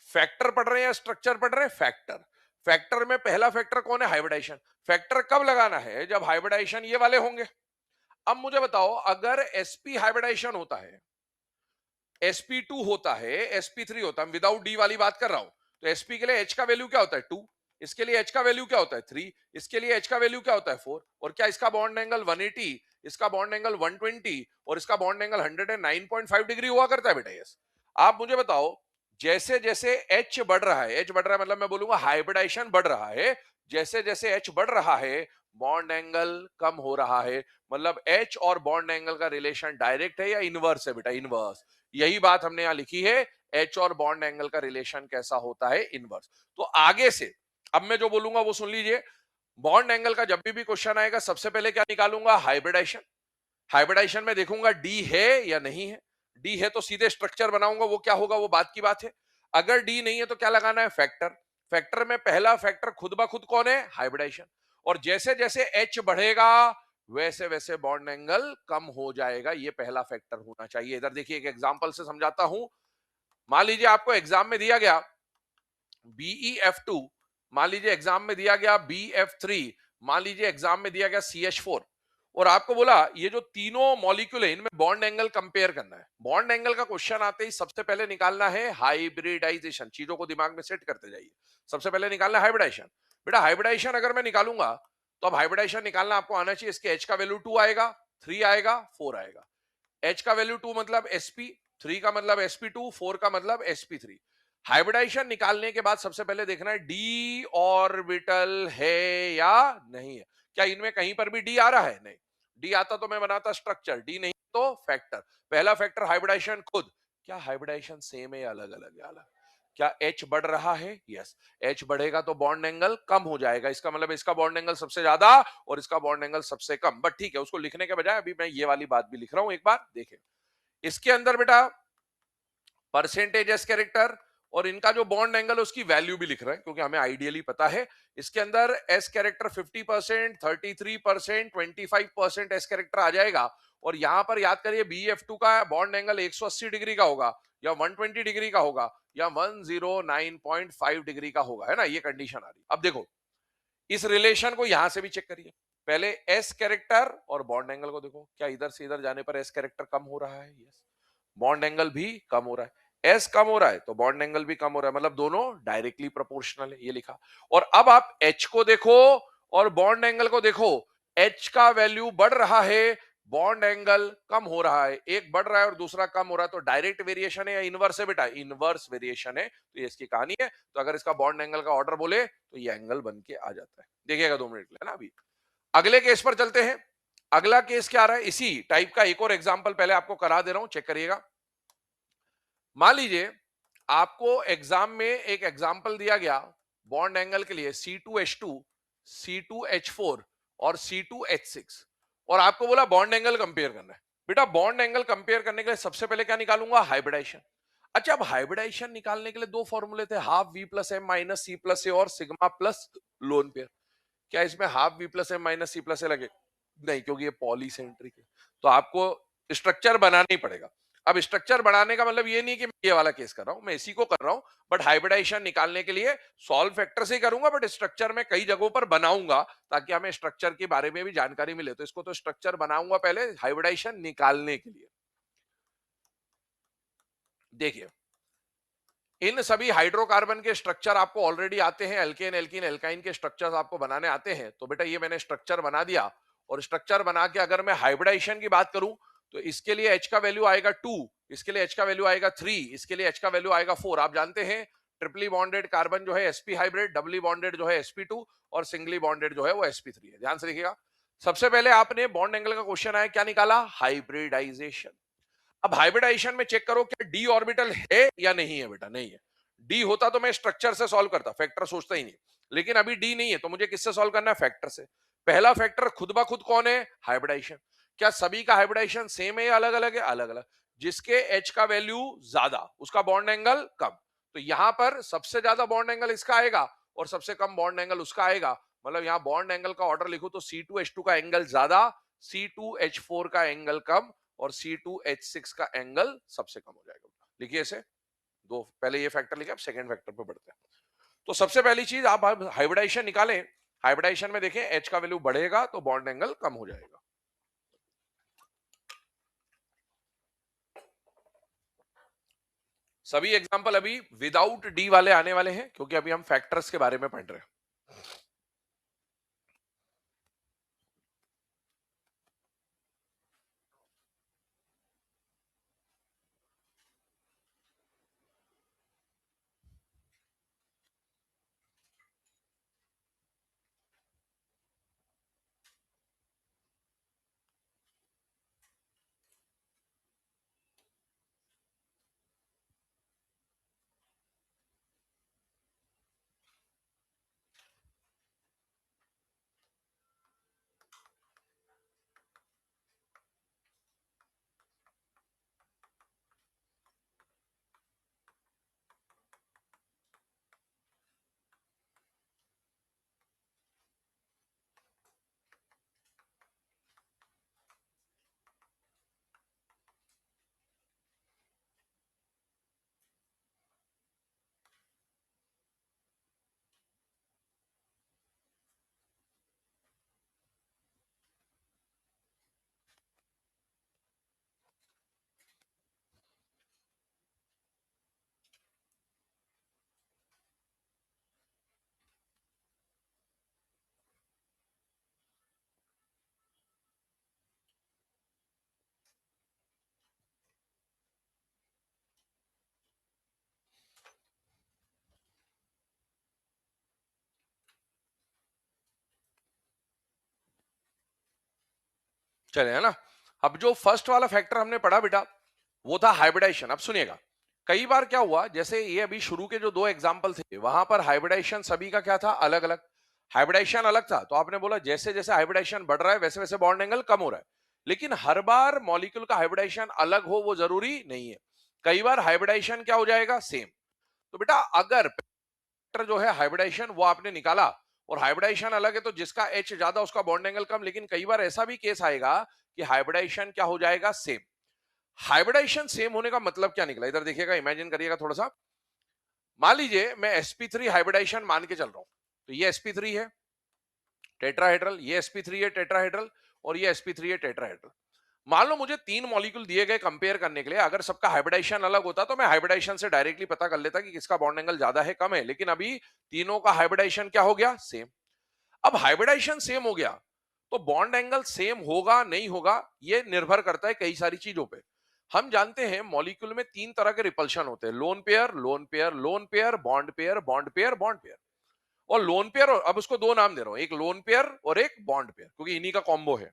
फैक्टर पढ़ रहे हैं या स्ट्रक्चर पढ़ रहे हैं? फैक्टर। फैक्टर में पहला फैक्टर कौन है? हाइब्रिडाइजेशन। फैक्टर कब लगाना है? जब हाइब्रिडाइजेशन ये वाले होंगे। अब मुझे बताओ, अगर एसपी हाइब्रिडाइजेशन होता है, sp2 होता है, sp3 होता है, विदाउट डी वाली बात कर रहा हूं, तो sp के लिए h का वैल्यू क्या होता है? 2। इसके लिए h का वैल्यू क्या होता है? 3। इसके लिए h का वैल्यू क्या होता है? 4। और क्या इसका बॉन्ड एंगल 180, इसका बॉन्ड एंगल 120 और इसका बॉन्ड एंगल 109.5 डिग्री हुआ करता है? बेटा यस। आप मुझे बताओ, जैसे जैसे h बढ़ रहा है, h बढ़ रहा है मतलब मैं बोलूंगा हाइब्रिडाइजेशन बढ़ रहा है, जैसे जैसे h बढ़ रहा है बॉन्ड एंगल कम हो रहा है। मतलब h और बॉन्ड एंगल का रिलेशन डायरेक्ट है या इनवर्स है? बेटा इनवर्स। यही बात हमने यहां लिखी है, एच और बॉन्ड एंगल का रिलेशन कैसा होता है? इनवर्स। तो आगे से अब मैं जो बोलूंगा वो सुन लीजिए। बॉन्ड एंगल का जब भी क्वेश्चन आएगा, सबसे पहले क्या निकालूंगा? हाइब्रिडाइजेशन। हाइब्रिडाइजेशन में देखूंगा डी है या नहीं है। डी है तो सीधे स्ट्रक्चर बनाऊंगा, वो क्या होगा वो बात की बात है। अगर डी नहीं है तो क्या लगाना है? फैक्टर। फैक्टर में पहला फैक्टर खुद ब खुद कौन है? हाइब्रिडाइजेशन। और जैसे जैसे एच बढ़ेगा, वैसे वैसे बॉन्ड एंगल कम हो जाएगा। ये पहला फैक्टर होना चाहिए। इधर देखिए, एक एग्जांपल से समझाता हूं। मान लीजिए आपको एग्जाम में दिया गया BeF2, मान लीजिए एग्जाम में दिया गया BF3, मान लीजिए एग्जाम में दिया गया CH4, और आपको बोला ये जो तीनों मॉलिक्यूल है इनमें बॉन्ड एंगल कंपेयर करना है। बॉन्ड एंगल का क्वेश्चन आते ही सबसे पहले निकालना है हाइब्रिडाइजेशन। चीजों को दिमाग में सेट करते जाइए। सबसे पहले निकालना है हाइब्रिडाइजेशन। बेटा हाइब्रिडाइजेशन अगर मैं निकालूंगा, तो अब हाइब्रिडाइजेशन निकालना आपको आना चाहिए। इसके एच का वैल्यू 2 आएगा, 3 आएगा, 4 आएगा। एच का वैल्यू 2 मतलब sp, 3 का मतलब sp2, 4 का मतलब sp3। हाइब्रिडाइजेशन निकालने के बाद सबसे पहले देखना है डी ऑर्बिटल है या नहीं है। क्या इनमें कहीं पर भी डी आ रहा है? नहीं। डी आता तो मैं बनाता स्ट्रक्चर, डी नहीं तो फैक्टर। पहला फैक्टर हाइब्रिडाइजेशन खुद। क्या हाइब्रिडाइजेशन सेम है या अलग अलग है? अलग। क्या एच बढ़ रहा है? यस। एच बढ़ेगा तो बॉन्ड एंगल कम हो जाएगा। इसका मतलब इसका बॉन्ड एंगल सबसे ज्यादा और इसका बॉन्ड एंगल सबसे कम। बट ठीक है, उसको लिखने के बजाय अभी मैं ये वाली बात भी लिख रहा हूं, एक बार देखें। इसके अंदर बेटा परसेंटेज एस कैरेक्टर और इनका जो बॉन्ड एंगल है उसकी वैल्यू भी लिख रहे हैं, क्योंकि हमें आइडियली पता है। इसके अंदर एस कैरेक्टर 50%, 33%, 25% एस कैरेक्टर आ जाएगा। और यहां पर याद करिए BF2 का बॉन्ड एंगल 180 डिग्री का होगा, या 120 डिग्री का होगा, या 109.5 डिग्री का होगा, है ना? ये कंडीशन आ रही। अब देखो, इस रिलेशन को यहां से भी चेक करिए। पहले एस कैरेक्टर और बॉन्ड एंगल को देखो, क्या इधर से इधर जाने पर एस कैरेक्टर कम हो रहा है? यस। बॉन्ड एंगल भी कम हो रहा है। एस कम हो रहा है तो बॉन्ड एंगल भी कम हो रहा है, मतलब दोनों डायरेक्टली प्रोपोर्शनल है, ये लिखा। और अब आप एच को देखो और बॉन्ड एंगल को देखो। एच का वैल्यू बढ़ रहा है, बॉन्ड एंगल कम हो रहा है। एक बढ़ रहा है और दूसरा कम हो रहा है, तो डायरेक्ट वेरिएशन है या इनवर्स है? बेटा इनवर्स वेरिएशन है। तो ये इसकी कहानी है। तो अगर इसका बॉन्ड एंगल का ऑर्डर बोले तो ये एंगल बन के आ जाता है। देखिएगा 2 मिनट है ना। अभी अगले केस पर चलते हैं। अगला केस क्या आ रहा है? इसी टाइप का एक और एग्जांपल पहले आपको करा दे रहा हूं, चेक करिएगा। मान लीजिए आपको एग्जाम में एक एग्जांपल दिया गया बॉन्ड एंगल के लिए C2H2, C2H4 और C2H6, और आपको बोला बॉन्ड एंगल कंपेयर करना है। बेटा बॉन्ड एंगल कंपेयर करने के लिए सबसे पहले क्या निकालूंगा? हाइब्रिडाइजेशन। अच्छा, अब हाइब्रिडाइजेशन निकालने के लिए दो फॉर्मूले थे, half V plus M minus C plus A और सिग्मा प्लस लोन पेयर। क्या इसमें half V plus M minus C plus A लगे? नहीं, क्योंकि ये पॉलीसेंट्रिक है। तो आपको स्ट्रक्चर बनाना ही पड़ेगा। अब स्ट्रक्चर बनाने का मतलब ये नहीं कि मैं ये वाला केस कर रहा हूं, मैं इसी को कर रहा हूं, बट हाइब्रिडाइजेशन निकालने के लिए सॉल्व फैक्टर से ही करूंगा, बट स्ट्रक्चर में कई जगहों पर बनाऊंगा ताकि हमें स्ट्रक्चर के बारे में भी जानकारी मिले। तो इसको तो स्ट्रक्चर बनाऊंगा पहले हाइब्रिडाइजेशन निकालने के लिए। देखिए, इन सभी हाइड्रोकार्बन के स्ट्रक्चर आपको ऑलरेडी आते हैं, एल्केन एल्कीन एल्काइन के स्ट्रक्चर्स आपको बनाने आते हैं। तो बेटा ये मैंने स्ट्रक्चर बना दिया, और स्ट्रक्चर बना के अगर मैं हाइब्रिडाइजेशन की बात करूं तो इसके लिए H का वैल्यू आएगा 2, इसके लिए H का वैल्यू आएगा 3, इसके लिए H का वैल्यू आएगा 4। आप जानते हैं ट्रिपली बॉन्डेड कार्बन जो है sp हाइब्रिड, डबली बॉन्डेड जो है sp2 और सिंगली बॉन्डेड जो है वो sp3 है। ध्यान से देखिएगा, सबसे पहले आपने बॉन्ड एंगल का क्वेश्चन आया, क्या निकाला? हाइब्रिडाइजेशन। अब हाइब्रिडाइजेशन में चेक करो क्या डी ऑर्बिटल है या नहीं है। बेटा नहीं है। डी होता तो मैं स्ट्रक्चर से सॉल्व करता, फैक्टर सोचता ही नहीं, लेकिन अभी डी नहीं है तो मुझे किससे सॉल्व करना है? फैक्टर से। पहला फैक्टर खुद ब खुद कौन है? हाइब्रिडाइजेशन। क्या सभी का हाइब्रिडाइजेशन सेम है या अलग अलग है? अलग अलग। जिसके एच का वैल्यू ज्यादा उसका बॉन्ड एंगल कम, तो यहां पर सबसे ज्यादा बॉन्ड एंगल इसका आएगा और सबसे कम बॉन्ड एंगल उसका आएगा। मतलब यहां बॉन्ड एंगल का ऑर्डर लिखो तो C2H2 का एंगल ज्यादा, C2H4 का एंगल कम और C2H6 का एंगल सबसे कम हो जाएगा। लिखिए इसे दो, पहले ये फैक्टर लिखे, अब सेकंड फैक्टर पे बढ़ते हैं। तो सबसे पहली चीज आप हाइब्रिडाइजेशन निकालें। हाइब्रिडाइजेशन में देखें एच का वैल्यू बढ़ेगा तो बॉन्ड एंगल कम हो जाएगा। सभी एग्जांपल अभी विदाउट डी वाले आने वाले हैं क्योंकि अभी हम फैक्टर्स के बारे में पढ़ रहे हैं। चले, है ना। अब जो फर्स्ट वाला फैक्टर हमने पढ़ा बेटा वो था हाइब्रिडाइजेशन। अब सुनिएगा, कई बार क्या हुआ, जैसे ये अभी शुरू के जो दो एग्जांपल थे वहां पर हाइब्रिडाइजेशन सभी का क्या था? अलग अलग। हाइब्रिडाइजेशन अलग था तो आपने बोला जैसे जैसे हाइब्रिडाइजेशन बढ़ रहा है वैसे वैसे बॉन्ड एंगल कम हो रहा है। लेकिन हर बार मॉलिक्यूल का हाइब्रिडाइजेशन अलग हो वो जरूरी नहीं है। कई बार हाइब्रिडाइजेशन क्या हो जाएगा? सेम। तो बेटा अगर फैक्टर जो है हाइब्रिडाइजेशन वो आपने निकाला और हाइब्रिडाइजेशन अलग है तो जिसका एच ज्यादा उसका बॉन्ड एंगल कम, लेकिन कई बार ऐसा भी केस आएगा कि हाइब्रिडाइजेशन क्या हो जाएगा? सेम। हाइब्रिडाइजेशन सेम होने का मतलब क्या निकला? इधर देखिएगा, इमेजिन करिएगा थोड़ा सा। मान लीजिए मैं sp3 हाइब्रिडाइजेशन मान के चल रहा हूं, तो ये sp3 है टेट्राहेड्रल, ये sp3 है टेट्राहेड्रल और ये sp3 है टेट्राहेड्रल। मान लो मुझे तीन मॉलिक्यूल दिए गए कंपेयर करने के लिए, अगर सबका हाइब्रिडाइजेशन अलग होता तो मैं हाइब्रिडाइजेशन से डायरेक्टली पता कर लेता कि किसका बॉन्ड एंगल ज्यादा है कम है, लेकिन अभी तीनों का हाइब्रिडाइजेशन क्या हो गया? सेम। अब हाइब्रिडाइजेशन सेम हो गया तो बॉन्ड एंगल सेम होगा नहीं होगा ये निर्भर करता है कई सारी चीजों पे। हम जानते हैं मॉलिक्यूल में तीन तरह के रिपल्शन होते हैं, lone pair, lone pair, lone pair, bond pair, bond pair, bond pair. और लोन पेयर, अब उसको दो नाम दे रहा हूं, एक लोन पेयर और एक बॉन्ड पेयर, क्योंकि इन्हीं का कॉम्बो है।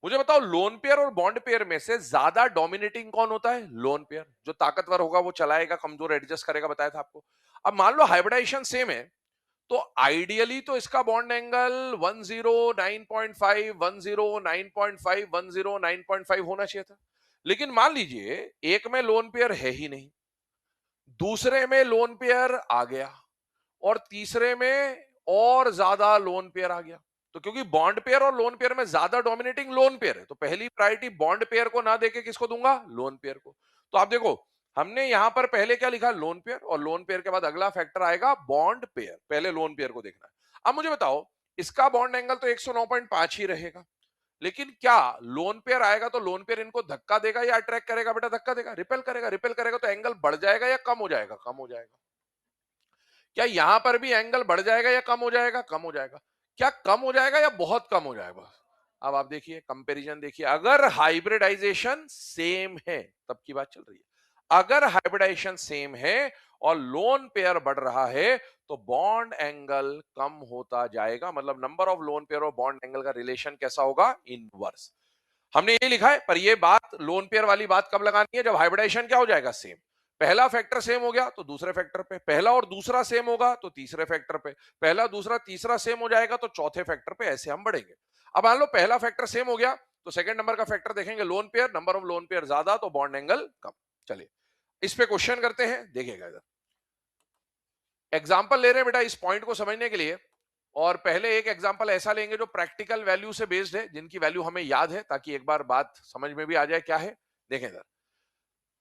मुझे बताओ लोन पेयर और बॉन्ड पेयर में से ज्यादा डोमिनेटिंग कौन होता है? Lone pair. जो ताकतवर होगा वो चलाएगा, कमजोर एडजस्ट करेगा, बताया था आपको। अब मान लो हाइब्रिडाइजेशन सेम है तो आइडियली तो इसका बॉन्ड एंगल 109.5 109.5 109.5 होना चाहिए था। लेकिन मान लीजिए एक में लोन पेयर है ही नहीं, दूसरे में लोन पेयर आ गया और तीसरे में और ज्यादा लोन पेयर आ गया। तो क्योंकि बॉन्ड पेयर और लोन पेयर में ज्यादा डोमिनेटिंग लोन पेयर है तो पहली प्रायोरिटी बॉन्ड पेयर को ना देके किसको दूंगा? लोन पेयर को। तो आप देखो हमने यहां पर पहले क्या लिखा? लोन पेयर, और लोन पेयर के बाद अगला फैक्टर आएगा बॉन्ड पेयर। पहले लोन पेयर को देखना है। अब मुझे बताओ इसका बॉन्ड एंगल तो 109.5 ही रहेगा, लेकिन क्या लोन पेयर आएगा तो लोन पेयर इनको धक्का देगा या अट्रैक्ट करेगा? बेटा धक्का देगा, रिपेल करेगा। रिपेल करेगा तो एंगल बढ़ जाएगा या कम हो जाएगा? कम हो जाएगा। क्या यहां पर भी एंगल बढ़ जाएगा या कम हो जाएगा? कम हो जाएगा। क्या कम हो जाएगा या बहुत कम हो जाएगा? अब आप देखिए कंपैरिजन देखिए, अगर हाइब्रिडाइजेशन सेम है तब की बात चल रही है। अगर हाइब्रिडाइजेशन सेम है और लोन पेयर बढ़ रहा है तो बॉन्ड एंगल कम होता जाएगा, मतलब नंबर ऑफ लोन पेयर और बॉन्ड एंगल का रिलेशन कैसा होगा, इनवर्स। हमने ये लिखा है, पर ये बात लोन पेयर वाली बात कब लगानी है, जब हाइब्रिडाइजेशन क्या हो जाएगा, सेम। पहला फैक्टर सेम हो गया तो दूसरे फैक्टर पे, पहला और दूसरा सेम होगा तो तीसरे फैक्टर पे, पहला दूसरा तीसरा सेम हो जाएगा तो चौथे फैक्टर पे, ऐसे हम बढ़ेंगे। अब मान लो पहला फैक्टर सेम हो गया तो सेकंड नंबर का फैक्टर देखेंगे lone pair, number of lone pair ज्यादा तो बॉन्ड एंगल कम। चलिए इस पे क्वेश्चन करते हैं, देखिएगा इधर एग्जांपल ले रहे हैं बेटा इस पॉइंट को समझने के लिए। और पहले एक एग्जांपल ऐसा लेंगे जो प्रैक्टिकल वैल्यू से बेस्ड है, जिनकी वैल्यू हमें याद है, ताकि एक बार बात समझ में भी आ जाए क्या है। देखें इधर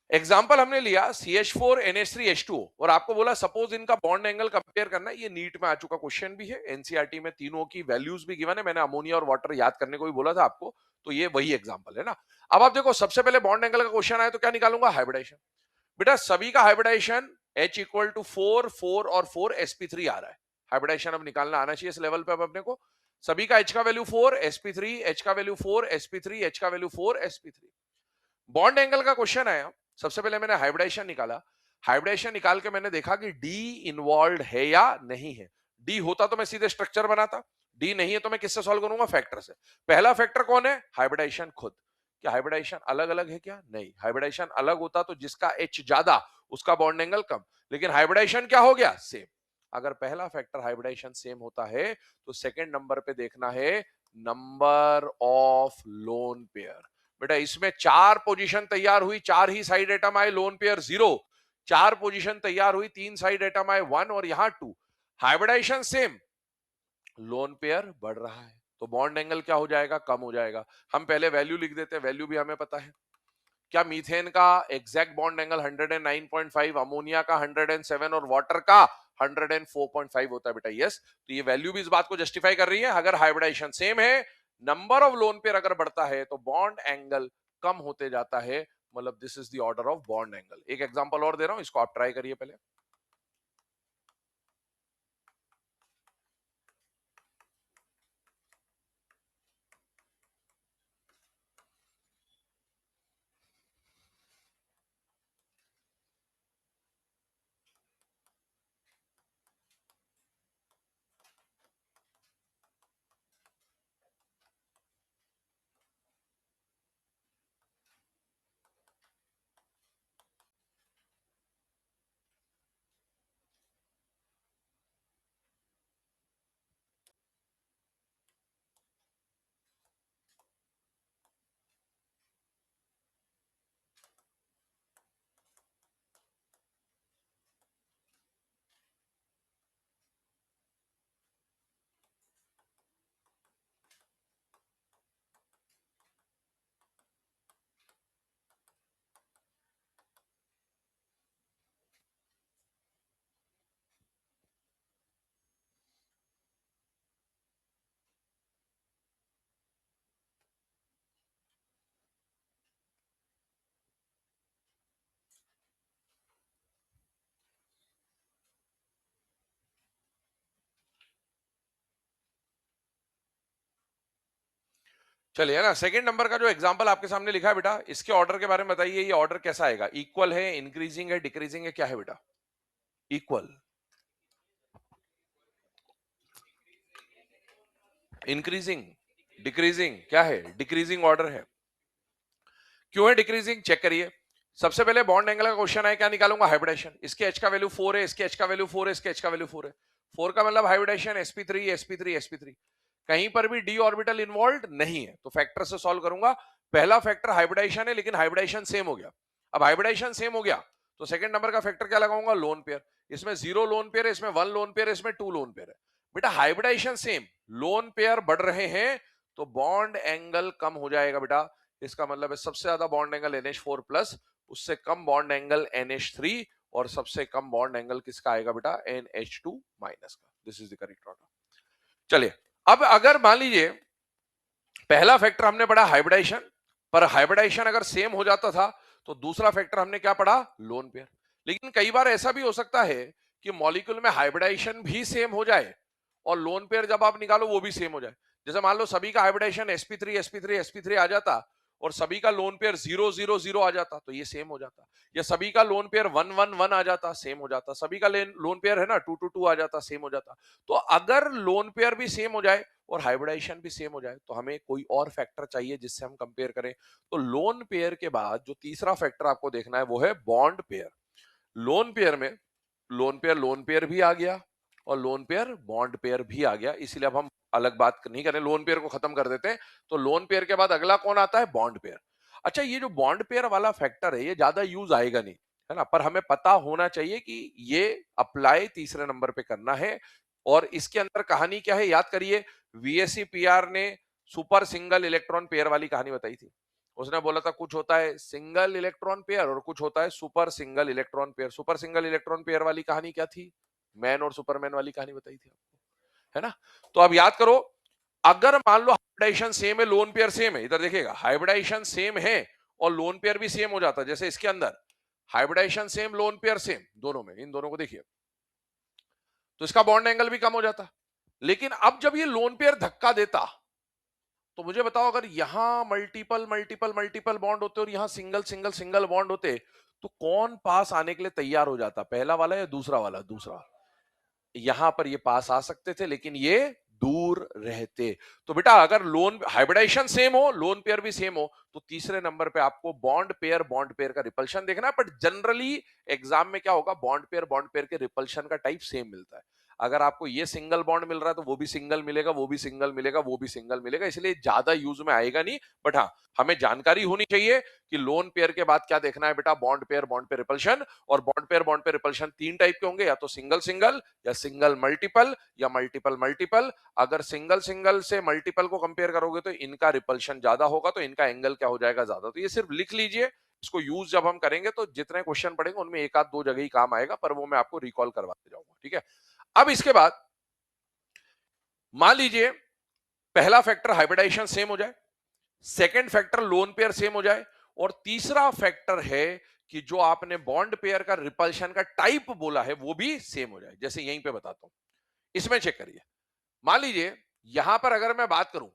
एग्जांपल हमने लिया CH4NH3H2O और आपको बोला सपोज इनका बॉन्ड एंगल कंपेयर करना है। ये नीट में आ चुका क्वेश्चन भी है, एनसीईआरटी में तीनों की वैल्यूज भी गिवन है, मैंने अमोनिया और वाटर याद करने को भी बोला था आपको, तो ये वही एग्जांपल है ना। अब आप देखो सबसे पहले बॉन्ड एंगल का क्वेश्चन आया तो क्या निकालूंगा, हाइब्रिडाइजेशन। बेटा सभी का हाइब्रिडाइजेशन H इक्वल टू 4 4 और 4 sp3 आ रहा है। हाइब्रिडाइजेशन अब निकालना आना चाहिए इस लेवल पे। अब अपने को सभी का H का वैल्यू 4 sp3, H का वैल्यू 4 sp3, H का वैल्यू 4 sp3। बॉन्ड एंगल का क्वेश्चन आया, सबसे पहले मैंने हाइब्रिडाइजेशन निकाला। हाइब्रिडाइजेशन निकाल के मैंने देखा कि डी इन्वॉल्व है या नहीं है। डी होता तो मैं सीधे स्ट्रक्चर बनाता, डी नहीं है तो मैं किससे सॉल्व करूंगा, फैक्टर से। पहला फैक्टर कौन है, हाइब्रिडाइजेशन खुद। क्या हाइब्रिडाइजेशन अलग अलग है क्या, नहीं। हाइब्रिडाइजेशन अलग होता तो जिसका एच ज्यादा उसका बॉन्ड एंगल कम, लेकिन हाइब्रिडाइजेशन क्या हो गया, सेम। अगर पहला फैक्टर हाइब्रिडाइजेशन सेम होता है तो सेकंड नंबर पे देखना है नंबर ऑफ लोन पेयर। बेटा इसमें 4 पोजीशन तैयार हुई, 4 ही साइड एटम आए, लोन पेयर 0। 4 पोजीशन तैयार हुई, 3 साइड एटम आए 1 और यहां 2। हाइब्रिडाइजेशन सेम, लोन पेयर बढ़ रहा है तो बॉन्ड एंगल क्या हो जाएगा, कम हो जाएगा। हम पहले वैल्यू लिख देते हैं, वैल्यू भी हमें पता है। क्या मीथेन का एग्जैक्ट बॉन्ड एंगल 109.5, अमोनिया का 107 और वाटर का 104.5 होता है बेटा, यस। तो ये वैल्यू भी इस बात को जस्टिफाई कर रही है, अगर हाइब्रिडाइजेशन सेम है, नंबर ऑफ लोन पेयर अगर बढ़ता है तो बॉन्ड एंगल कम होते जाता है, मतलब this is the order of bond angle. एक एग्जांपल और दे रहा हूं, इसको आप ट्राई करिए पहले। चलिए ना, सेकंड नंबर का जो एग्जांपल आपके सामने लिखा है बेटा, इसके ऑर्डर के बारे में बताइए, ये ऑर्डर कैसा आएगा, इक्वल है, इंक्रीजिंग है, डिक्रीजिंग है, क्या है बेटा, इक्वल, इंक्रीजिंग, डिक्रीजिंग, क्या है, डिक्रीजिंग ऑर्डर है। क्यों है डिक्रीजिंग, चेक करिए। सबसे पहले बॉन्ड एंगल का क्वेश्चन है, क्या निकालूंगा, हाइब्रिडाइजेशन। इसके एच का वैल्यू 4 है, इसके एच का वैल्यू 4 है, इसके एच का वैल्यू 4 है। 4 का मतलब हाइब्रिडाइजेशन sp3 sp3 sp3, कहीं पर भी डी ऑर्बिटल इन्वॉल्व नहीं है तो फैक्टर से सॉल्व करूंगा। पहला फैक्टर हाइब्रिडाइजेशन है, लेकिन हाइब्रिडाइजेशन सेम हो गया। अब हाइब्रिडाइजेशन सेम हो गया तो सेकंड नंबर का फैक्टर क्या लगाऊंगा, लोन पेयर। इसमें 0 लोन पेयर है, इसमें 1 लोन पेयर है, इसमें 2 लोन पेयर है। बेटा हाइब्रिडाइजेशन सेम, लोन पेयर बढ़ रहे हैं तो बॉन्ड एंगल कम हो जाएगा बेटा। इसका मतलब है सबसे ज्यादा बॉन्ड एंगल NH4 प्लस, उससे कम बॉन्ड एंगल NH3, और सबसे कम बॉन्ड एंगल किसका आएगा बेटा, NH2 माइनस का। This is the correct order. चलिए अब अगर मान लीजिए पहला फैक्टर हमने पढ़ा हाइब्रिडाइजेशन, पर हाइब्रिडाइजेशन अगर सेम हो जाता था तो दूसरा फैक्टर हमने क्या पढ़ा, लोन पेयर। लेकिन कई बार ऐसा भी हो सकता है कि मॉलिक्यूल में हाइब्रिडाइजेशन भी सेम हो जाए और लोन पेयर जब आप निकालो वो भी सेम हो जाए। जैसे मान लो सभी का हाइब्रिडाइजेशन sp3 sp3 sp3 आ जाता और सभी का लोन पेयर 0 0 0 आ जाता तो ये सेम हो जाता, या सभी का लोन पेयर 1 1 1 आ जाता सेम हो जाता, सभी का लोन पेयर है ना 2 2 2 आ जाता सेम हो जाता। तो अगर लोन पेयर भी सेम हो जाए और हाइब्रिडाइजेशन भी सेम हो जाए तो हमें कोई और फैक्टर चाहिए जिससे हम कंपेयर करें। तो लोन पेयर के बाद जो तीसरा फैक्टर आपको देखना है वो है बॉन्ड पेयर। लोन पेयर में लोन पेयर भी आ गया और लोन पेयर बॉन्ड पेयर भी आ गया, इसीलिए अब हम अलग बात नहीं करें, लोन पेयर को खत्म कर देते हैं। तो लोन पेयर के बाद अगला कौन आता है? Bond pair. अच्छा, ये जो बॉन्ड पेयर वाला फैक्टर है ये ज्यादा यूज आएगा नहीं, है ना, पर हमें पता होना चाहिए कि ये अप्लाई तीसरे नंबर पे करना है। और इसके अंदर कहानी क्या है याद करिए, वीएससी पीआर ने सुपर सिंगल इलेक्ट्रॉन पेयर वाली कहानी बताई थी। उसने बोला था कुछ होता है सिंगल इलेक्ट्रॉन पेयर और कुछ होता है super single electron pair. Super single electron pair वाली कहानी क्या थी? मैन और सुपरमैन वाली कहानी बताई थी आपको, है ना। तो अब याद करो, अगर मान लो हाइब्रिडाइजेशन सेम है, लोन पेयर सेम है, इधर देखिएगा हाइब्रिडाइजेशन सेम है और लोन पेयर भी सेम हो जाता है, जैसे इसके अंदर hybridisation same lone pair same दोनों में, इन दोनों को देखिए, तो इसका बॉन्ड एंगल भी कम हो जाता। लेकिन अब जब ये लोन पेयर धक्का देता तो मुझे बताओ, अगर यहां मल्टीपल मल्टीपल मल्टीपल बॉन्ड होते और यहां सिंगल सिंगल सिंगल बॉन्ड होते तो कौन पास आने के लिए तैयार हो जाता? पहला वाला या दूसरा वाला? दूसरा। यहां पर ये पास आ सकते थे लेकिन ये दूर रहते। तो बेटा अगर लोन हाइब्रिडाइजेशन सेम हो, लोन पेयर भी सेम हो, तो तीसरे नंबर पे आपको बॉन्ड पेयर का रिपल्शन देखना है। बट जनरली एग्जाम में क्या होगा, बॉन्ड पेयर के रिपल्शन का टाइप सेम मिलता है। अगर आपको ये सिंगल बॉन्ड मिल रहा है तो वो भी सिंगल मिलेगा, वो भी सिंगल मिलेगा, वो भी सिंगल मिलेगा, इसलिए ज्यादा यूज में आएगा नहीं। बट हाँ, हमें जानकारी होनी चाहिए कि लोन पेयर के बाद क्या देखना है बेटा, बॉन्ड पेयर रिपल्शन। और बॉन्ड पेयर रिपल्शन तीन टाइप के होंगे, या तो सिंगल सिंगल, या सिंगल मल्टीपल, या मल्टीपल मल्टीपल। अगर सिंगल सिंगल से मल्टीपल को कंपेयर करोगे तो इनका रिपल्शन ज्यादा होगा, तो इनका एंगल क्या हो जाएगा? ज्यादा। तो ये सिर्फ लिख लीजिए, इसको यूज जब हम करेंगे तो जितने क्वेश्चन पढ़ेंगे उनमें एक आध दो जगह ही काम आएगा, पर वो मैं आपको रिकॉल करवाते जाऊंगा, ठीक है। अब इसके बाद मान लीजिए पहला फैक्टर हाइब्रिडाइजेशन सेम हो जाए, second factor loan pair same हो जाए, और तीसरा फैक्टर है कि जो आपने बॉन्ड पेयर का रिपल्शन का टाइप बोला है वो भी सेम हो जाए। जैसे यहीं पे बताता हूं, इसमें चेक करिए। मान लीजिए यहां पर अगर मैं बात करूं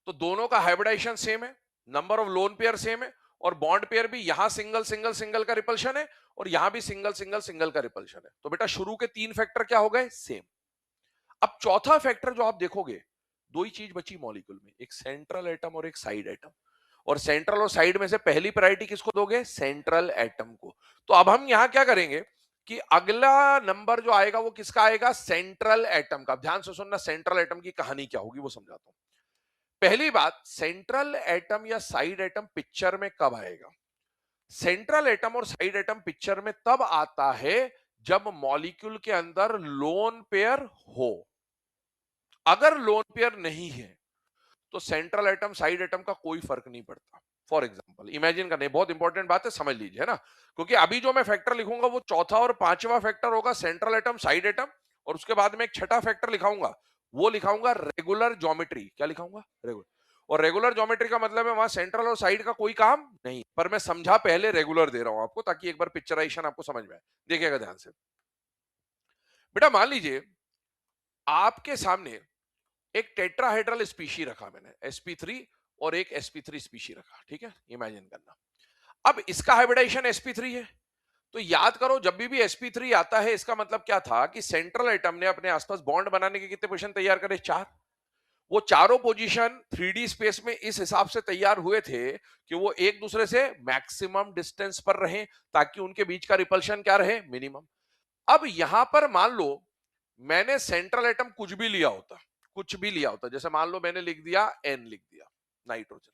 तो दोनों का हाइब्रिडाइजेशन सेम है, number of loan pair same है, और बॉन्ड पेयर भी यहां सिंगल सिंगल सिंगल का रिपल्शन है और यहां भी सिंगल सिंगल सिंगल का रिपल्शन है। तो बेटा शुरू के तीन फैक्टर क्या हो गए? सेम। अब चौथा फैक्टर जो आप देखोगे, दो ही चीज बची मॉलिक्यूल में, एक सेंट्रल एटम और एक साइड एटम। और सेंट्रल और साइड में से पहली प्रायोरिटी किसको दोगे? सेंट्रल एटम को। तो अब हम यहां क्या करेंगे कि अगला नंबर जो आएगा वो किसका आएगा? सेंट्रल एटम का। ध्यान से सुनना, सेंट्रल एटम की कहानी क्या होगी वो समझाता हूं। पहली बात, सेंट्रल एटम या साइड एटम पिक्चर में कब आएगा? सेंट्रल एटम और साइड एटम पिक्चर में तब आता है जब मॉलिक्यूल के अंदर लोन पेयर हो। अगर लोन पेयर नहीं है तो सेंट्रल एटम साइड एटम का कोई फर्क नहीं पड़ता। फॉर एग्जाम्पल इमेजिन करने, बहुत इंपॉर्टेंट बात है, समझ लीजिए, है ना। क्योंकि अभी जो मैं फैक्टर लिखूंगा वो चौथा और पांचवा फैक्टर होगा, सेंट्रल एटम साइड एटम, और उसके बाद में एक छठा फैक्टर लिखाऊंगा, वो लिखाऊंगा रेगुलर ज्योमेट्री। क्या लिखाऊंगा? रेगुलर। और रेगुलर ज्योमेट्री का मतलब है वहां सेंट्रल और साइड का कोई काम नहीं, पर मैं समझा पहले रेगुलर दे रहा हूं आपको ताकि एक बार पिक्चराइजेशन आपको समझ में आए। देखिएगा ध्यान से बेटा, मान लीजिए आपके सामने एक टेट्राहेड्रल स्पीशी रखा मैंने, sp3, और एक sp3 स्पीशी रखा, ठीक है, इमेजिन करना। अब इसका हाइब्रिडाइजेशन sp3 है, तो याद करो जब भी sp3 आता है इसका मतलब क्या था कि सेंट्रल एटम ने अपने आसपास बॉन्ड बनाने के कितने पोजीशन तैयार करे? 4। वो चारों पोजीशन 3D स्पेस में इस हिसाब से तैयार हुए थे कि वो एक दूसरे से मैक्सिमम डिस्टेंस पर रहे ताकि उनके बीच का रिपल्शन क्या रहे? मिनिमम। अब यहां पर मान लो मैंने सेंट्रल एटम कुछ भी लिया होता, जैसे मान लो मैंने लिख दिया N, लिख दिया नाइट्रोजन,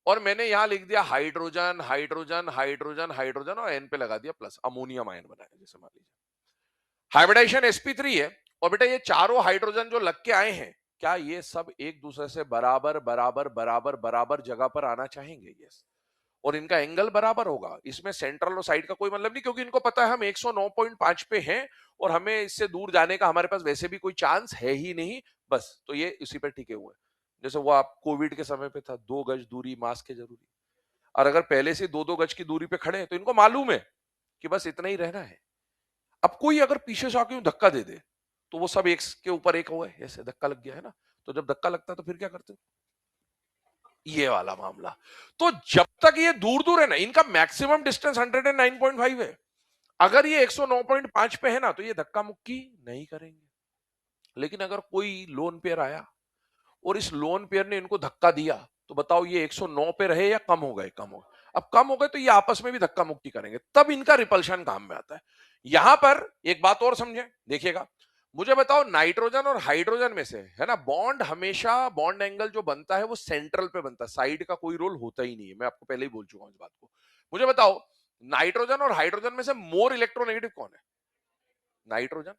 और मैंने यहां लिख दिया हाइड्रोजन हाइड्रोजन हाइड्रोजन हाइड्रोजन और N पे लगा दिया प्लस, अमोनियम आयन बनाया, जैसे मान लीजिए हाइब्रिडाइजेशन sp3 है। और बेटा ये चारों हाइड्रोजन जो लग के आए हैं, क्या ये सब एक दूसरे से बराबर बराबर बराबर बराबर जगह पर आना चाहेंगे? यस। और इनका एंगल बराबर होगा, इसमें सेंट्रल और साइड का कोई मतलब नहीं, क्योंकि इनको पता है हम 109.5 पे हैं और हमें इससे दूर जाने का हमारे पास वैसे भी कोई चांस है ही नहीं। बस तो ये इसी पे टिके हुए हैं। जैसे वो आप कोविड के समय पे था, 2 गज दूरी, मास्क है जरूरी। और अगर पहले से 2-2 गज की दूरी पे खड़े हैं तो इनको मालूम है कि बस इतना ही रहना है। अब कोई अगर पीछे से आके धक्का दे दे तो वो सब एक के ऊपर एक हुआ है, ऐसे धक्का लग गया, है ना। तो जब धक्का लगता है तो फिर क्या करते हो? ये वाला मामला। तो जब तक ये दूर दूर है ना, इनका मैक्सिमम डिस्टेंस 109.5 है। अगर ये 109.5 पे है ना, तो ये धक्का मुक्की नहीं करेंगे। लेकिन अगर कोई लोन पेयर आया और इस लोन पेयर ने इनको धक्का दिया, तो बताओ ये 109 पे रहे या कम हो गए? कम हो गए। अब कम हो गए तो ये आपस में भी धक्का मुक्की करेंगे, तब इनका रिपल्शन काम में आता है। यहां पर एक बात और समझे, देखिएगा, मुझे बताओ नाइट्रोजन और हाइड्रोजन में से, है ना, बॉन्ड हमेशा, बॉन्ड एंगल जो बनता है वो सेंट्रल पे बनता है, साइड का कोई रोल होता ही नहीं है। मैं आपको पहले ही बोल चुका हूं इस बात को। मुझे बताओ नाइट्रोजन और हाइड्रोजन में से मोर इलेक्ट्रोनेगेटिव कौन है? नाइट्रोजन।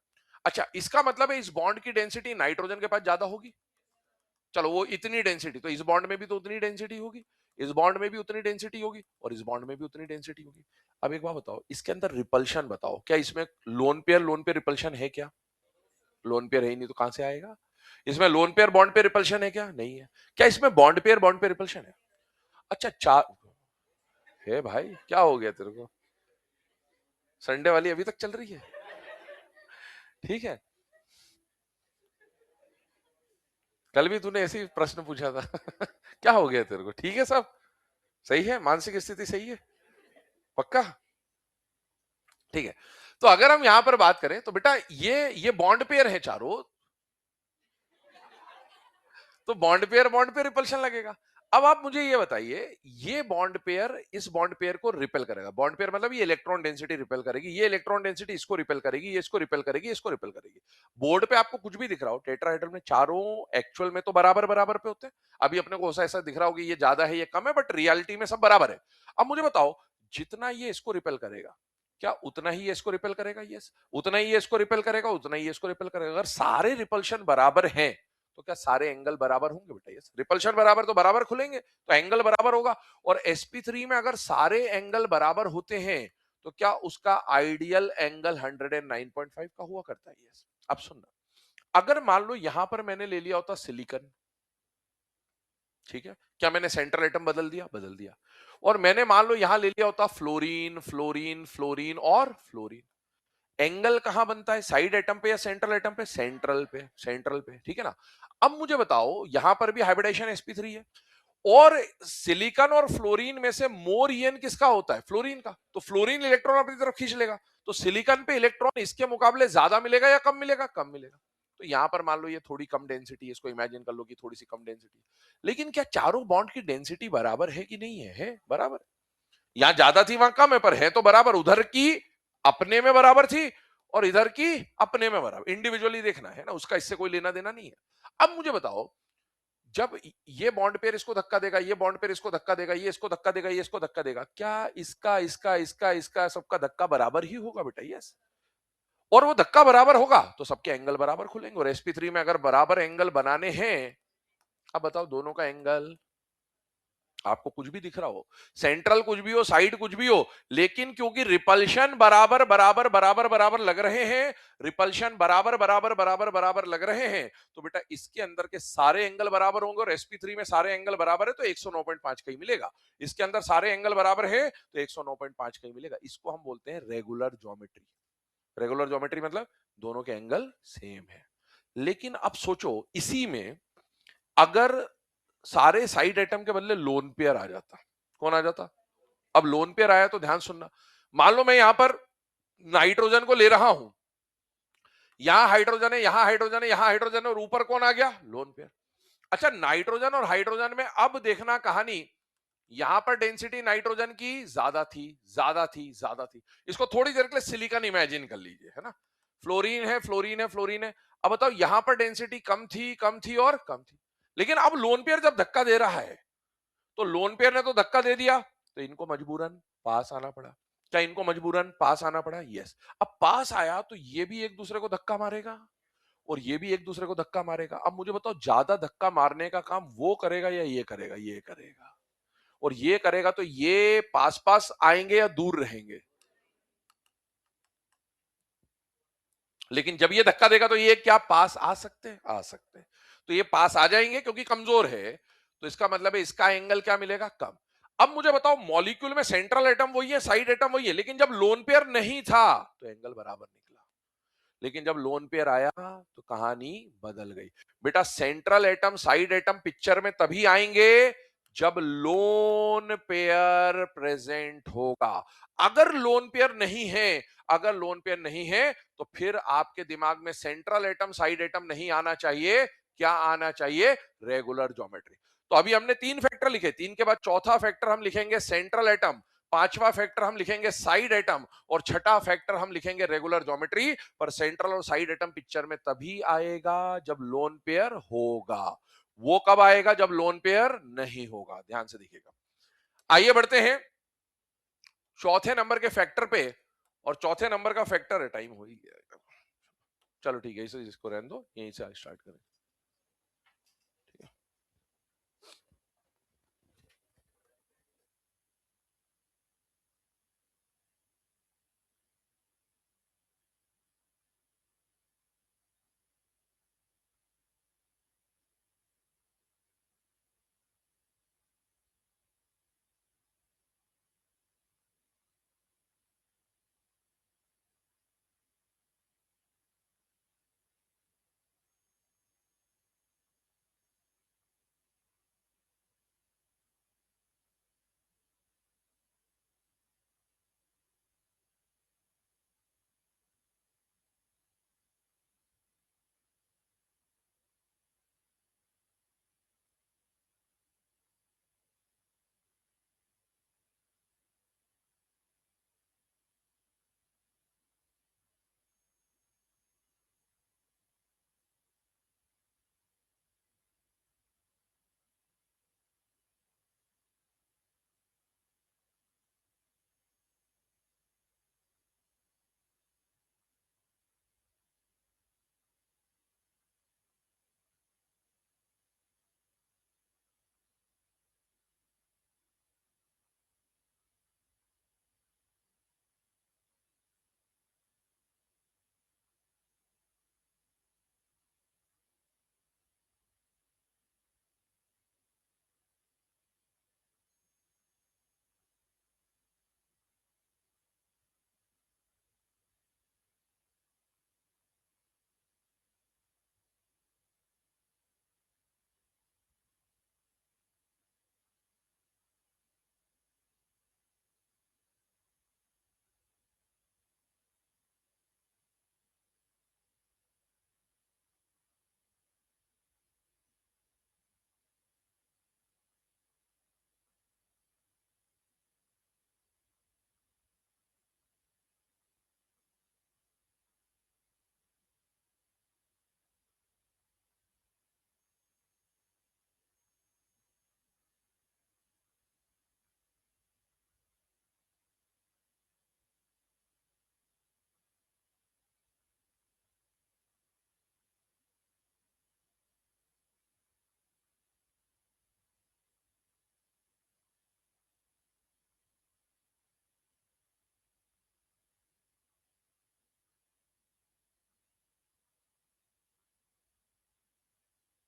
अच्छा, इसका मतलब है इस बॉन्ड की डेंसिटी नाइट्रोजन के पास ज्यादा होगी। चलो वो इतनी डेंसिटी, तो इस बॉन्ड में भी तो उतनी डेंसिटी होगी, इस बॉन्ड में भी उतनी डेंसिटी होगी, और इस बॉन्ड में भी उतनी डेंसिटी होगी। अब एक बात बताओ, इसके अंदर रिपल्शन बताओ, क्या इसमें लोन पेयर रिपल्शन है क्या? लोन पेयर है ही नहीं तो कहां से आएगा? इसमें लोन पेयर बॉन्ड पे रिपल्शन है क्या? नहीं है। क्या इसमें बॉन्ड पे रिपल्शन है? अच्छा, चार है भाई, क्या हो गया तेरे को? संडे वाली अभी तक चल रही है? ठीक है, कल भी तूने ऐसे ही प्रश्न पूछा था। क्या हो गया तेरे को? ठीक है सब सही है, मानसिक स्थिति सही है, पक्का? ठीक है। तो अगर हम यहां पर बात करें तो बेटा ये बॉन्ड पेयर है चारों, तो बॉन्ड पे रिपल्शन लगेगा। अब आप मुझे ये बताइए, ये बॉन्ड पेयर इस बॉन्ड पेयर को रिपेल करेगा। बॉन्ड पेयर मतलब ये इलेक्ट्रॉन डेंसिटी रिपेल करेगी, ये इलेक्ट्रॉन डेंसिटी इसको रिपेल करेगी, ये इसको रिपेल करेगी, इसको रिपेल करेगी। बोर्ड पे आपको कुछ भी दिख रहा हो, टेट्राहेड्रल में चारों एक्चुअल में तो बराबर बराबर पे होते हैं। अभी अपने को ऐसा ऐसा दिख रहा होगा ये ज्यादा है ये कम है, बट रियलिटी में सब बराबर है। अब मुझे बताओ, जितना ये इसको रिपेल करेगा, क्या उतना ही ये इसको रिपेल करेगा? यस। उतना ही ये इसको रिपेल करेगा, उतना ही ये इसको रिपेल करेगा। अगर सारे रिपल्शन बराबर हैं, तो क्या सारे एंगल बराबर होंगे बेटा? यस। रिपल्शन बराबर तो बराबर खुलेंगे, तो एंगल बराबर होगा। और sp3 में अगर सारे एंगल बराबर होते हैं, तो क्या उसका आइडियल एंगल 109.5 का हुआ करता है? यस। अब सुनना, अगर मान लो यहां पर मैंने ले लिया होता सिलिकॉन, ठीक है, क्या मैंने सेंट्रल एटम बदल दिया? बदल दिया। और मैंने मान लो यहां ले लिया होता फ्लोरीन, फ्लोरीन, फ्लोरीन और फ्लोरीन, एंगल कहां बनता है? साइड एटम पे या सेंट्रल एटम पे? सेंट्रल पे, सेंट्रल पे, ठीक है ना। अब मुझे बताओ, यहां पर भी हाइब्रिडेशन sp3 है, और सिलिकॉन और फ्लोरीन में से मोर ईएन किसका होता है? फ्लोरीन का। तो फ्लोरीन इलेक्ट्रॉन अपनी तरफ खींच लेगा, तो सिलिकॉन पे इलेक्ट्रॉन इसके मुकाबले ज्यादा मिलेगा या कम मिलेगा? कम मिलेगा। तो यहां पर मान लो ये थोड़ी कम डेंसिटी है, इसको इमेजिन कर लो कि थोड़ी सी कम डेंसिटी। लेकिन क्या चारों बॉन्ड की डेंसिटी बराबर है कि नहीं है? है बराबर। यहां ज्यादा थी वहां कम है, पर है तो बराबर। उधर की अपने में बराबर थी और इधर की अपने में बराबर। इंडिविजुअली देखना है ना, उसका इससे कोई लेना देना नहीं है। अब मुझे बताओ, जब ये बॉन्ड पेयर इसको धक्का देगा, ये बॉन्ड पेयर इसको धक्का देगा, ये इसको धक्का देगा, ये इसको धक्का देगा, क्या इसका इसका इसका इसका सबका धक्का बराबर ही होगा बेटा? यस। और वो धक्का बराबर होगा तो सबके एंगल बराबर खुलेंगे। और sp3 में अगर बराबर एंगल बनाने हैं, अब बताओ दोनों का एंगल, आपको कुछ भी दिख रहा हो, सेंट्रल कुछ भी हो, साइड कुछ भी हो, लेकिन क्योंकि रिपल्शन बराबर बराबर बराबर बराबर लग रहे हैं, रिपल्शन बराबर बराबर बराबर बराबर लग रहे हैं, तो बेटा इसके अंदर के सारे एंगल बराबर होंगे। और sp3 में सारे एंगल बराबर है तो 109.5 का ही मिलेगा। इसके अंदर सारे एंगल बराबर है तो 109.5 का ही मिलेगा। इसको हम बोलते हैं रेगुलर ज्योमेट्री। रेगुलर ज्योमेट्री मतलब दोनों के एंगल सेम है। लेकिन अब सोचो, इसी में अगर सारे साइड एटम के बदले लोन पेयर आ जाता, कौन आ जाता? अब लोन पेयर आया तो ध्यान सुनना, मान लो मैं यहां पर नाइट्रोजन को ले रहा हूं, यहां हाइड्रोजन है, यहां हाइड्रोजन है, यहां हाइड्रोजन है, और ऊपर कौन आ गया? Lone pair. अच्छा, नाइट्रोजन और हाइड्रोजन में अब देखना कहानी, यहां पर डेंसिटी नाइट्रोजन की ज्यादा थी, ज्यादा थी, ज्यादा थी। इसको थोड़ी देर के लिए सिलिकॉन इमेजिन कर लीजिए, है ना। फ्लोरीन है, फ्लोरीन है, फ्लोरीन है। अब बताओ, यहां पर डेंसिटी कम थी, कम थी और कम थी। लेकिन अब लोन पेयर जब धक्का दे रहा है, तो लोन पेयर ने तो धक्का दे दिया, तो इनको मजबूरन पास आना पड़ा। क्या इनको मजबूरन पास आना पड़ा? यस। अब पास आया तो ये भी एक दूसरे को धक्का मारेगा और ये भी एक दूसरे को धक्का मारेगा। अब मुझे बताओ, ज्यादा धक्का मारने का काम वो करेगा या ये करेगा? ये करेगा। और ये करेगा तो ये पास पास आएंगे या दूर रहेंगे? लेकिन जब ये धक्का देगा तो ये क्या पास आ सकते हैं? आ सकते हैं। तो ये पास आ जाएंगे क्योंकि कमजोर है, तो इसका मतलब है इसका एंगल क्या मिलेगा? कम। अब मुझे बताओ, मॉलिक्यूल में सेंट्रल एटम वही है, साइड एटम वही है, लेकिन जब लोन पेयर नहीं था तो एंगल बराबर निकला। लेकिन जब लोन पेयर आया तो कहानी बदल गई। बेटा central atom side atom picture में तभी आएंगे जब लोन पेयर प्रेजेंट होगा। अगर लोन पेयर नहीं है, अगर लोन पेयर नहीं है तो फिर आपके दिमाग में सेंट्रल एटम साइड एटम नहीं आना चाहिए। क्या आना चाहिए? Regular geometry. तो अभी हमने 3 फैक्टर लिखे, 3 के बाद चौथा फैक्टर हम लिखेंगे सेंट्रल एटम, पांचवा फैक्टर हम लिखेंगे साइड एटम और छठा फैक्टर हम लिखेंगे रेगुलर ज्योमेट्री। पर सेंट्रल और साइड एटम पिक्चर में तभी आएगा जब लोन पेयर होगा। वो कब आएगा? जब लोन पेयर नहीं होगा। ध्यान से देखिएगा। आइए बढ़ते हैं चौथे नंबर के फैक्टर पे। और चौथे नंबर का फैक्टर है, टाइम हो ही गया। चलो ठीक है, इसको रहने दो, यहीं से स्टार्ट करें।